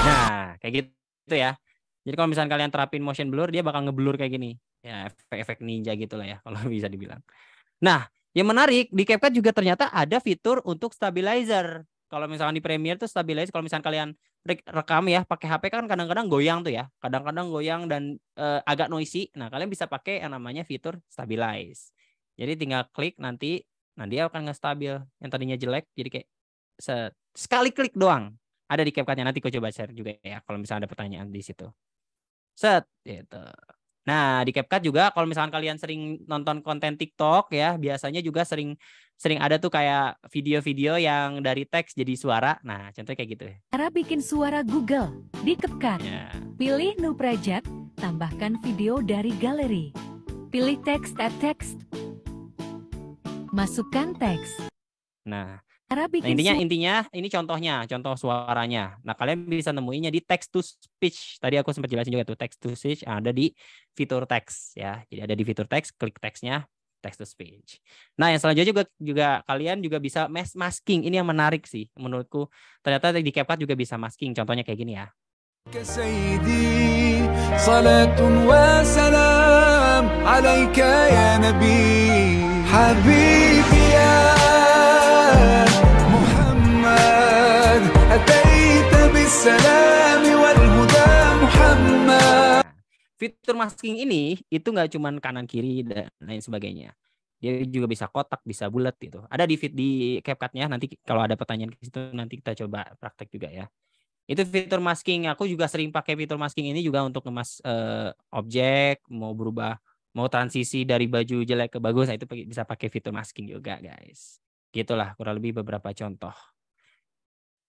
Nah, kayak gitu ya. Jadi kalau misalkan kalian terapin motion blur, dia bakal ngeblur kayak gini. Ya, efek-efek ninja gitu lah ya, kalau bisa dibilang. Nah, yang menarik, di CapCut juga ternyata ada fitur untuk stabilizer. Kalau misalkan di Premiere tuh stabilize, kalau misalkan kalian rekam ya pakai HP kan kadang-kadang goyang tuh ya. Kadang-kadang goyang dan agak noisy. Nah, kalian bisa pakai yang namanya fitur stabilize. Jadi tinggal klik nanti, nah dia akan ngestabil. Yang tadinya jelek jadi kayak sekali klik doang. Ada di CapCut-nya, nanti aku coba share juga ya kalau misalnya ada pertanyaan di situ. Set gitu. Nah, di CapCut juga kalau misalkan kalian sering nonton konten TikTok ya, biasanya juga sering ada tuh kayak video-video yang dari teks jadi suara. Nah, contohnya kayak gitu ya. Cara bikin suara Google di CapCut. Ya. Pilih New Project, tambahkan video dari galeri. Pilih Text Add Text. Masukkan teks. Nah, Cara bikin intinya ini contoh suaranya. Nah, kalian bisa nemuinnya di text to speech. Tadi aku sempat jelasin juga tuh text to speech ada di fitur teks ya. Jadi ada di fitur teks, klik teksnya, text to speech. Nah, yang selanjutnya juga kalian juga bisa masking. Ini yang menarik sih menurutku. Ternyata di CapCut juga bisa masking. Contohnya kayak gini ya. سيدي صلاة وسلام عليك يا نبي حبيبي يا محمد أتيت بالسلام والهدى محمد. Fitur masking ini itu nggak cuma kanan kiri dan lain sebagainya. Dia juga bisa kotak, bisa bulat gitu. Ada di CapCut-nya, nanti kalau ada pertanyaan ke situ nanti kita coba praktek juga ya. Itu fitur masking. Aku juga sering pakai fitur masking ini juga untuk ngemas objek, mau berubah, mau transisi dari baju jelek ke bagus, nah itu bisa pakai fitur masking juga, guys. Gitulah kurang lebih beberapa contoh.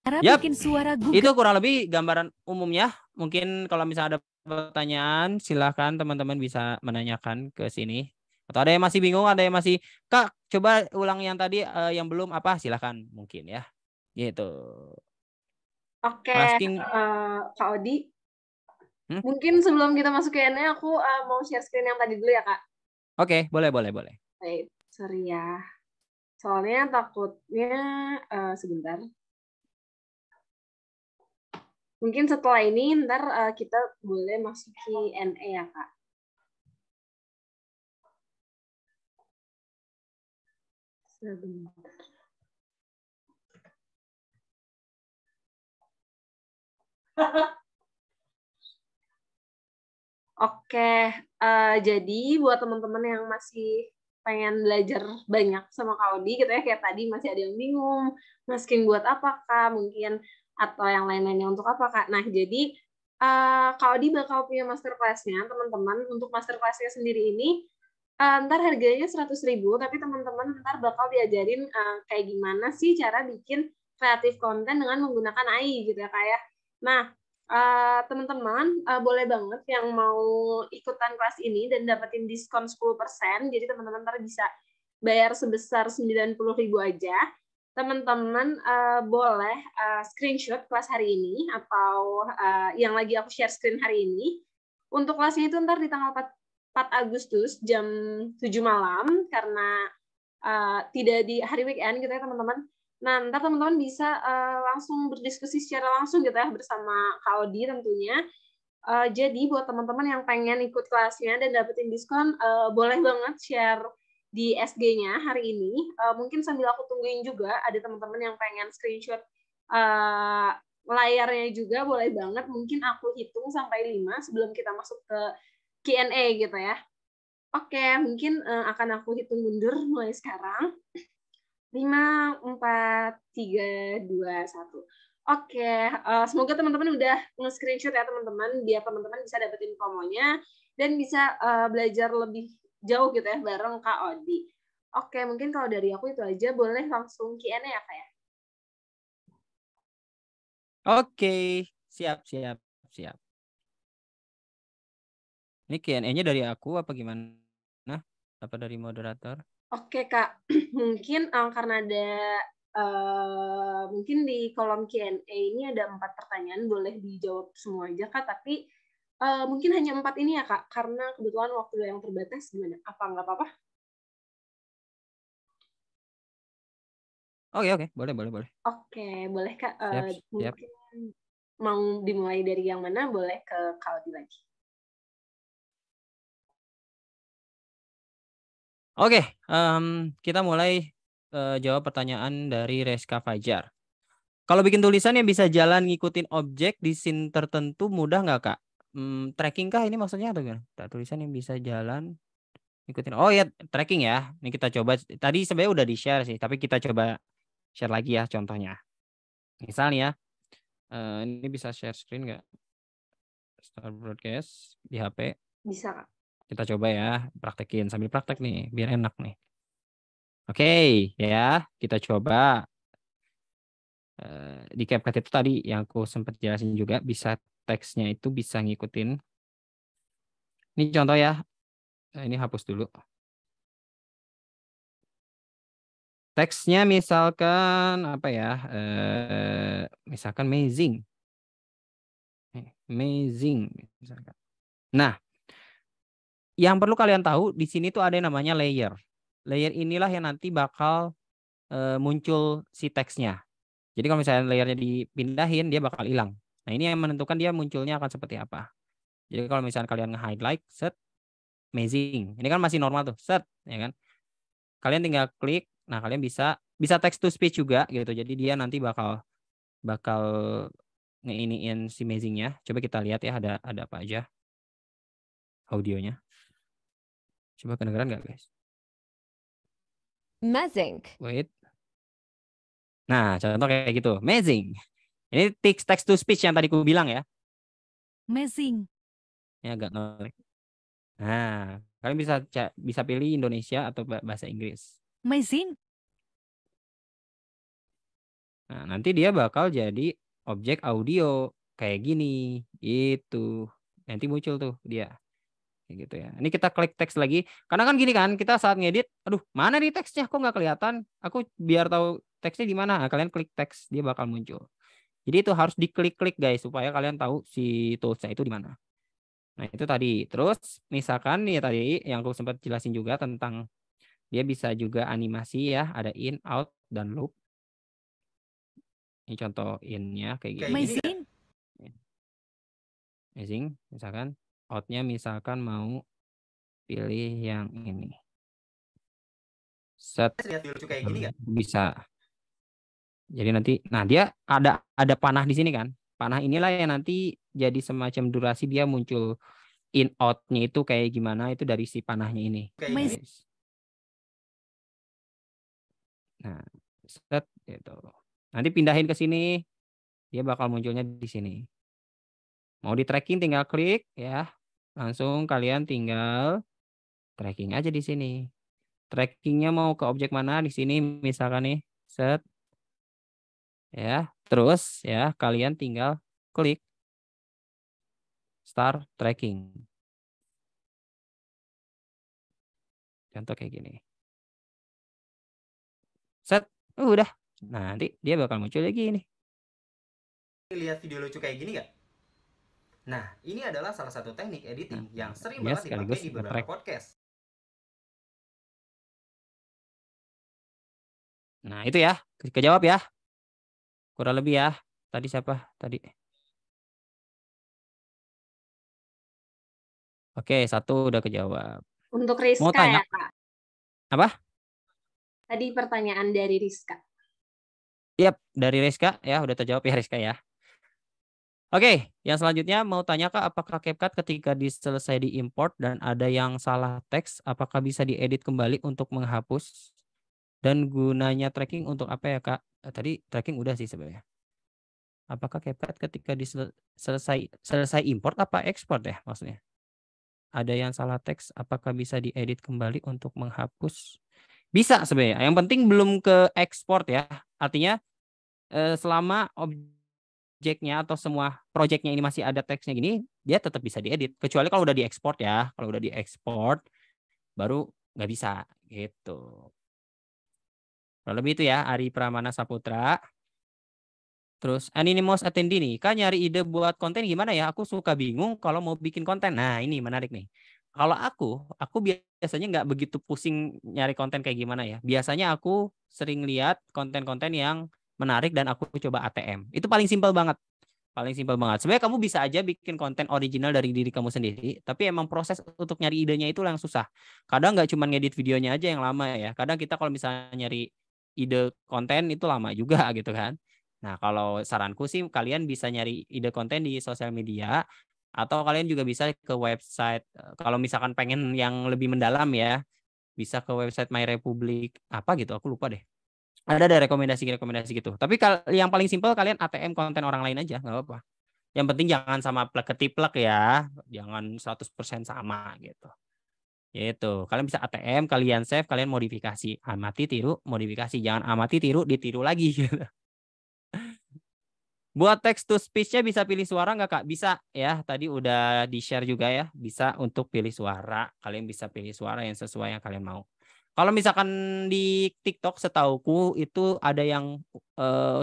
Cara Yap, bikin suara itu Google. kurang lebih gambaran umumnya. Mungkin kalau misalnya ada pertanyaan, silahkan teman-teman bisa menanyakan ke sini. Atau ada yang masih bingung, ada yang masih, Kak, coba ulang yang tadi yang belum apa, silahkan mungkin ya. Gitu. Oke, Masking. Kak Odi. Hmm? Mungkin sebelum kita masuk ke Q&A, aku mau share screen yang tadi dulu ya, Kak. Oke, boleh. Baik, sorry ya. Soalnya takutnya, sebentar. Mungkin setelah ini ntar kita boleh masuk Q&A ya, Kak. Sebentar. Oke, jadi buat teman-teman yang masih pengen belajar banyak sama Kak Odi gitu ya, kayak tadi masih ada yang bingung, masking buat apa Kak, mungkin, atau yang lain-lainnya untuk apa Kak. Nah, jadi Kak Odi bakal punya masterclass-nya, teman-teman. Untuk masterclass-nya sendiri ini, ntar harganya 100.000, tapi teman-teman ntar bakal diajarin kayak gimana sih cara bikin kreatif konten dengan menggunakan AI gitu ya Kak ya. Nah, teman-teman boleh banget yang mau ikutan kelas ini dan dapetin diskon 10%. Jadi teman-teman ntar bisa bayar sebesar 90.000 aja. Teman-teman boleh screenshot kelas hari ini atau yang lagi aku share screen hari ini. Untuk kelasnya itu ntar di tanggal 4 Agustus jam 7 malam karena tidak di hari weekend gitu ya teman-teman. Nah, ntar teman-teman bisa langsung berdiskusi secara langsung gitu ya bersama Kak Odi tentunya. Jadi buat teman-teman yang pengen ikut kelasnya dan dapetin diskon, boleh banget share di SG-nya hari ini. Mungkin sambil aku tungguin juga ada teman-teman yang pengen screenshot layarnya juga, boleh banget. Mungkin aku hitung sampai 5 sebelum kita masuk ke Q&A gitu ya. Oke, mungkin akan aku hitung mundur mulai sekarang. 5, 4, 3, 2, 1. Oke, semoga teman-teman udah nge-screenshot ya teman-teman, biar teman-teman bisa dapetin promonya dan bisa belajar lebih jauh gitu ya bareng Kak Odi. Oke, mungkin kalau dari aku itu aja, boleh langsung Q&A ya Kak ya? Oke, siap. Ini Q&A-nya dari aku apa gimana? Apa dari moderator? Oke Kak, mungkin karena ada mungkin di kolom Q&A ini ada 4 pertanyaan, boleh dijawab semua aja Kak, tapi mungkin hanya 4 ini ya Kak, karena kebetulan waktu yang terbatas, gimana? Apa nggak apa-apa? Oke, boleh. Oke, boleh Kak. Siap. Mungkin mau dimulai dari yang mana, boleh ke Kak Odi lagi. Oke, kita mulai jawab pertanyaan dari Reska Fajar. Kalau bikin tulisan yang bisa jalan ngikutin objek di scene tertentu mudah nggak Kak? Tracking kah ini maksudnya atau gimana? Tulisan yang bisa jalan ngikutin. Oh ya, tracking ya. Ini kita coba. Tadi sebenarnya udah di-share sih, tapi kita coba share lagi ya contohnya. Misalnya, ini bisa share screen nggak? Start broadcast di HP. Bisa Kak. Kita coba ya, praktekin sambil praktek nih, biar enak nih. Oke, ya, kita coba. Di CapCut itu tadi yang aku sempat jelasin juga, bisa teksnya itu bisa ngikutin. Ini contoh ya, ini hapus dulu. Teksnya misalkan apa ya? Misalkan amazing. Misalkan. Nah, yang perlu kalian tahu di sini tuh ada yang namanya layer. Layer inilah yang nanti bakal muncul si teksnya. Jadi kalau misalnya layernya dipindahin, dia bakal hilang. Nah, ini yang menentukan dia munculnya akan seperti apa. Jadi kalau misalnya kalian nge-highlight, set, amazing. Ini kan masih normal tuh, set, ya kan? Kalian tinggal klik. Nah, kalian bisa text to speech juga gitu. Jadi dia nanti bakal ngeiniin si amazing-nya. Coba kita lihat ya ada apa aja audionya. Coba kedengeran nggak, guys? Amazing. Wait. Nah, contoh kayak gitu. Amazing. Ini text to speech yang tadi aku bilang ya. Amazing. Ini agak ngelag. Nah, kalian bisa pilih Indonesia atau bahasa Inggris. Amazing. Nah, nanti dia bakal jadi objek audio kayak gini. Itu. Nanti muncul tuh dia. Kayak gitu ya. Ini kita klik teks lagi. Karena kan gini kan, kita saat ngedit, aduh, mana nih teksnya kok nggak kelihatan? Aku biar tahu teksnya di mana. Nah, kalian klik teks, dia bakal muncul. Jadi itu harus diklik-klik guys supaya kalian tahu si toolsnya itu di mana. Nah, itu tadi. Terus misalkan nih tadi yang aku sempat jelasin juga tentang dia bisa juga animasi ya, ada in, out, dan loop. Ini contoh in-nya kayak gini. Amazing. Amazing, misalkan out-nya misalkan mau pilih yang ini. Set. Lihat lucu kayak gini nggak? Bisa. Jadi nanti, nah dia ada panah di sini kan. Panah inilah yang nanti jadi semacam durasi dia muncul in out-nya itu kayak gimana itu dari si panahnya ini. Amazing. Nah, set gitu. Nanti pindahin ke sini, dia bakal munculnya di sini. Mau di tracking tinggal klik ya. Langsung kalian tinggal tracking aja di sini. Trackingnya mau ke objek mana di sini misalkan nih, set. Ya, terus ya kalian tinggal klik start tracking. Contoh kayak gini. Set, udah. Nah, nanti dia bakal muncul lagi nih. Lihat video lucu kayak gini nggak? Nah, ini adalah salah satu teknik editing yang sering dia banget dipakai sekaligus di beberapa nge-track. podcast. Nah, itu ya. Kejawab ya. Kurang lebih ya. Tadi siapa? Tadi. Oke, satu udah kejawab. Untuk Rizka Mau tanya? ya, Kak? Apa? Tadi pertanyaan dari Rizka. Yap, dari Rizka ya, udah terjawab ya Rizka ya. Oke, yang selanjutnya mau tanya Kak, apakah CapCut ketika selesai diimport dan ada yang salah teks, apakah bisa diedit kembali untuk menghapus? Dan gunanya tracking untuk apa ya Kak? Tadi tracking udah sih sebenarnya. Apakah CapCut ketika selesai import apa ekspor ya maksudnya? Ada yang salah teks, apakah bisa diedit kembali untuk menghapus? Bisa sebenarnya. Yang penting belum ke ekspor ya. Artinya selama objeknya atau semua projectnya ini masih ada teksnya gini, dia tetap bisa diedit. Kecuali kalau udah diekspor ya. Kalau udah diekspor, baru nggak bisa gitu. Kalau lebih itu ya, Ari Pramana Saputra. Terus Anonymous Attendee nih, Kak nyari ide buat konten gimana ya? Aku suka bingung kalau mau bikin konten. Nah ini menarik nih. Kalau aku biasanya nggak begitu pusing nyari konten kayak gimana ya. Biasanya aku sering lihat konten-konten yang menarik dan aku coba ATM. Itu paling simpel banget. Paling simpel banget. Sebenarnya kamu bisa aja bikin konten original dari diri kamu sendiri, tapi emang proses untuk nyari idenya itu yang susah. Kadang nggak cuma ngedit videonya aja yang lama ya. Kadang kita kalau misalnya nyari ide konten itu lama juga gitu kan. Nah, kalau saranku sih kalian bisa nyari ide konten di sosial media atau kalian juga bisa ke website. Kalau misalkan pengen yang lebih mendalam ya, bisa ke website My Republic apa gitu, aku lupa deh. Ada rekomendasi gitu. Tapi yang paling simpel kalian ATM konten orang lain aja, nggak apa-apa. Yang penting jangan sama plek ketiplek ya, jangan 100% sama gitu. Yaitu, kalian bisa ATM, kalian save, kalian modifikasi. Amati, tiru, modifikasi. Jangan amati, tiru, ditiru lagi gitu. Buat text to speech-nya bisa pilih suara nggak Kak? Bisa ya, tadi udah di-share juga ya. Bisa untuk pilih suara. Kalian bisa pilih suara yang sesuai yang kalian mau. Kalau misalkan di TikTok setauku itu ada yang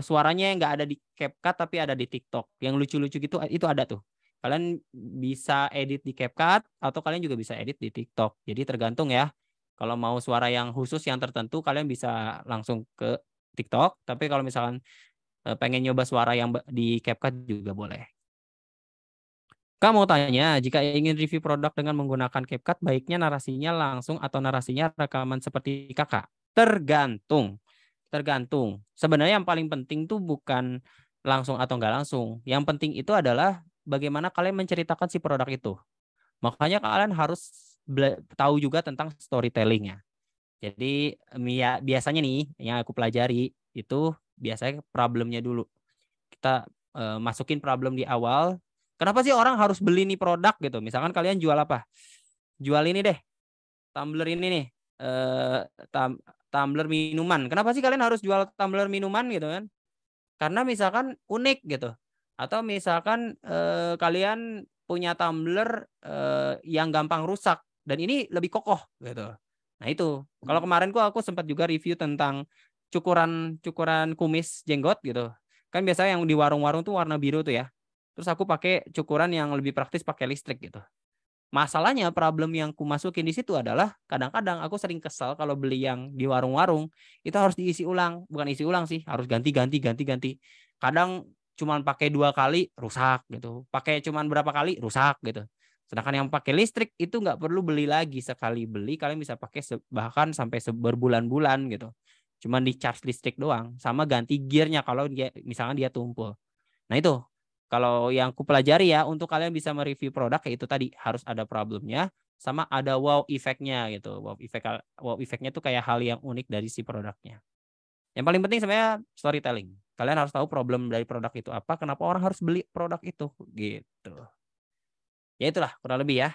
suaranya nggak ada di CapCut tapi ada di TikTok. Yang lucu-lucu gitu itu ada tuh. Kalian bisa edit di CapCut atau kalian juga bisa edit di TikTok. Jadi tergantung ya. Kalau mau suara yang khusus yang tertentu kalian bisa langsung ke TikTok. Tapi kalau misalkan pengen nyoba suara yang di CapCut juga boleh. Kak mau tanya, jika ingin review produk dengan menggunakan CapCut, baiknya narasinya langsung atau narasinya rekaman seperti Kakak? Tergantung. Sebenarnya yang paling penting tuh bukan langsung atau nggak langsung. Yang penting itu adalah bagaimana kalian menceritakan si produk itu. Makanya kalian harus tahu juga tentang storytelling-nya. Jadi biasanya nih yang aku pelajari itu biasanya problemnya dulu. Kita masukin problem di awal. Kenapa sih orang harus beli nih produk gitu? Misalkan kalian jual apa? Jual ini deh, tumbler ini nih, tumbler minuman. Kenapa sih kalian harus jual tumbler minuman gitu kan? Karena misalkan unik gitu. Atau misalkan kalian punya tumbler yang gampang rusak dan ini lebih kokoh gitu. Nah itu, kalau kemarin aku sempat juga review tentang cukuran kumis jenggot gitu. Kan biasanya yang di warung-warung tuh warna biru tuh ya. Terus aku pakai cukuran yang lebih praktis pakai listrik gitu. Masalahnya problem yang ku masukin di situ adalah kadang-kadang aku sering kesal kalau beli yang di warung-warung itu harus diisi ulang, bukan isi ulang sih, harus ganti. Kadang cuman pakai 2 kali rusak gitu. Pakai cuman berapa kali rusak gitu. Sedangkan yang pakai listrik itu nggak perlu beli lagi, sekali beli kalian bisa pakai bahkan sampai berbulan-bulan gitu. Cuman di charge listrik doang, sama ganti gearnya kalau dia misalnya dia tumpul. Nah itu kalau yang ku pelajari ya untuk kalian bisa mereview produk kayak itu tadi harus ada problemnya sama ada wow effect-nya gitu. Wow effect-nya tuh kayak hal yang unik dari si produknya. Yang paling penting sebenarnya storytelling. Kalian harus tahu problem dari produk itu apa, kenapa orang harus beli produk itu gitu. Ya itulah kurang lebih ya.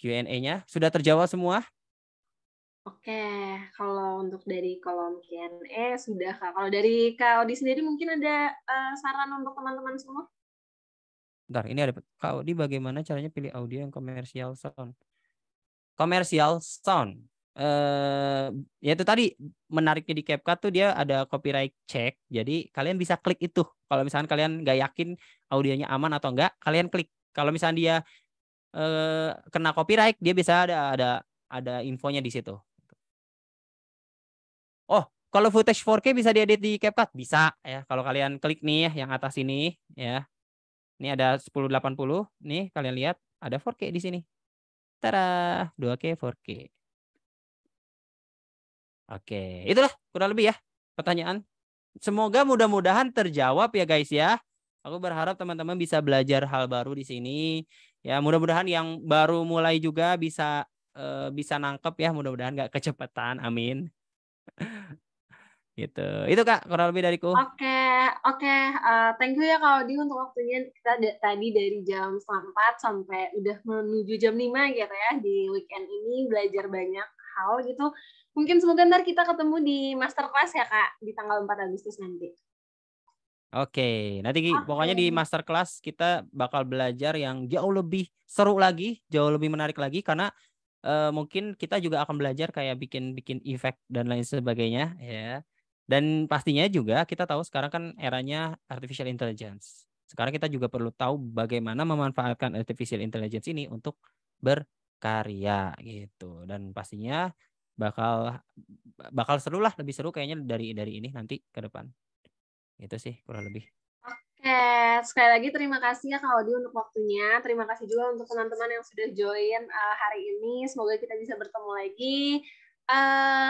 Q&A-nya sudah terjawab semua? Oke, kalau untuk dari kolom Q&A sudah Kak. Kalau dari Kak Odi sendiri mungkin ada saran untuk teman-teman semua? Bentar, ini ada Kak Odi bagaimana caranya pilih audio yang komersial sound? Komersial sound. Ya itu tadi menariknya di CapCut tuh dia ada copyright check. Jadi kalian bisa klik itu. Kalau misalnya kalian nggak yakin audionya aman atau enggak, kalian klik. Kalau misalnya dia kena copyright, dia bisa ada infonya di situ. Oh, kalau footage 4K bisa diedit di CapCut? Bisa ya. Kalau kalian klik nih yang atas ini ya. Ini ada 1080 nih, kalian lihat ada 4K di sini. Tada, 2K 4K. Oke, itulah kurang lebih ya pertanyaan. Semoga mudah-mudahan terjawab ya guys ya. Aku berharap teman-teman bisa belajar hal baru di sini. Ya, mudah-mudahan yang baru mulai juga bisa nangkep ya, mudah-mudahan nggak kecepatan. Amin. Gitu. Itu Kak, kurang lebih dariku. Oke. Thank you ya Kak Odi untuk waktunya. Kita tadi dari jam 4 sampai udah menuju jam 5 gitu ya. Di weekend ini belajar banyak hal gitu. Mungkin semoga ntar kita ketemu di masterclass ya Kak, di tanggal 4 Agustus nanti. Oke, nanti pokoknya di masterclass kita bakal belajar yang jauh lebih seru lagi, jauh lebih menarik lagi karena mungkin kita juga akan belajar kayak bikin efek dan lain sebagainya ya. Dan pastinya juga kita tahu sekarang kan eranya artificial intelligence. Sekarang kita juga perlu tahu bagaimana memanfaatkan artificial intelligence ini untuk berkarya gitu. Dan pastinya bakal seru lah, lebih seru kayaknya dari ini nanti ke depan. Itu sih kurang lebih. Oke, sekali lagi terima kasih ya Kak Odi untuk waktunya. Terima kasih juga untuk teman-teman yang sudah join hari ini. Semoga kita bisa bertemu lagi.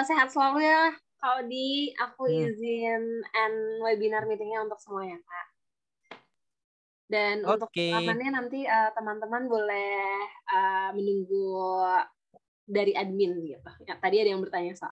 Sehat selalu ya Kak Odi. Aku izin end webinar meetingnya untuk semuanya Kak. Dan untuk rekamannya nanti teman-teman boleh menunggu dari admin gitu. Ya, tadi ada yang bertanya soal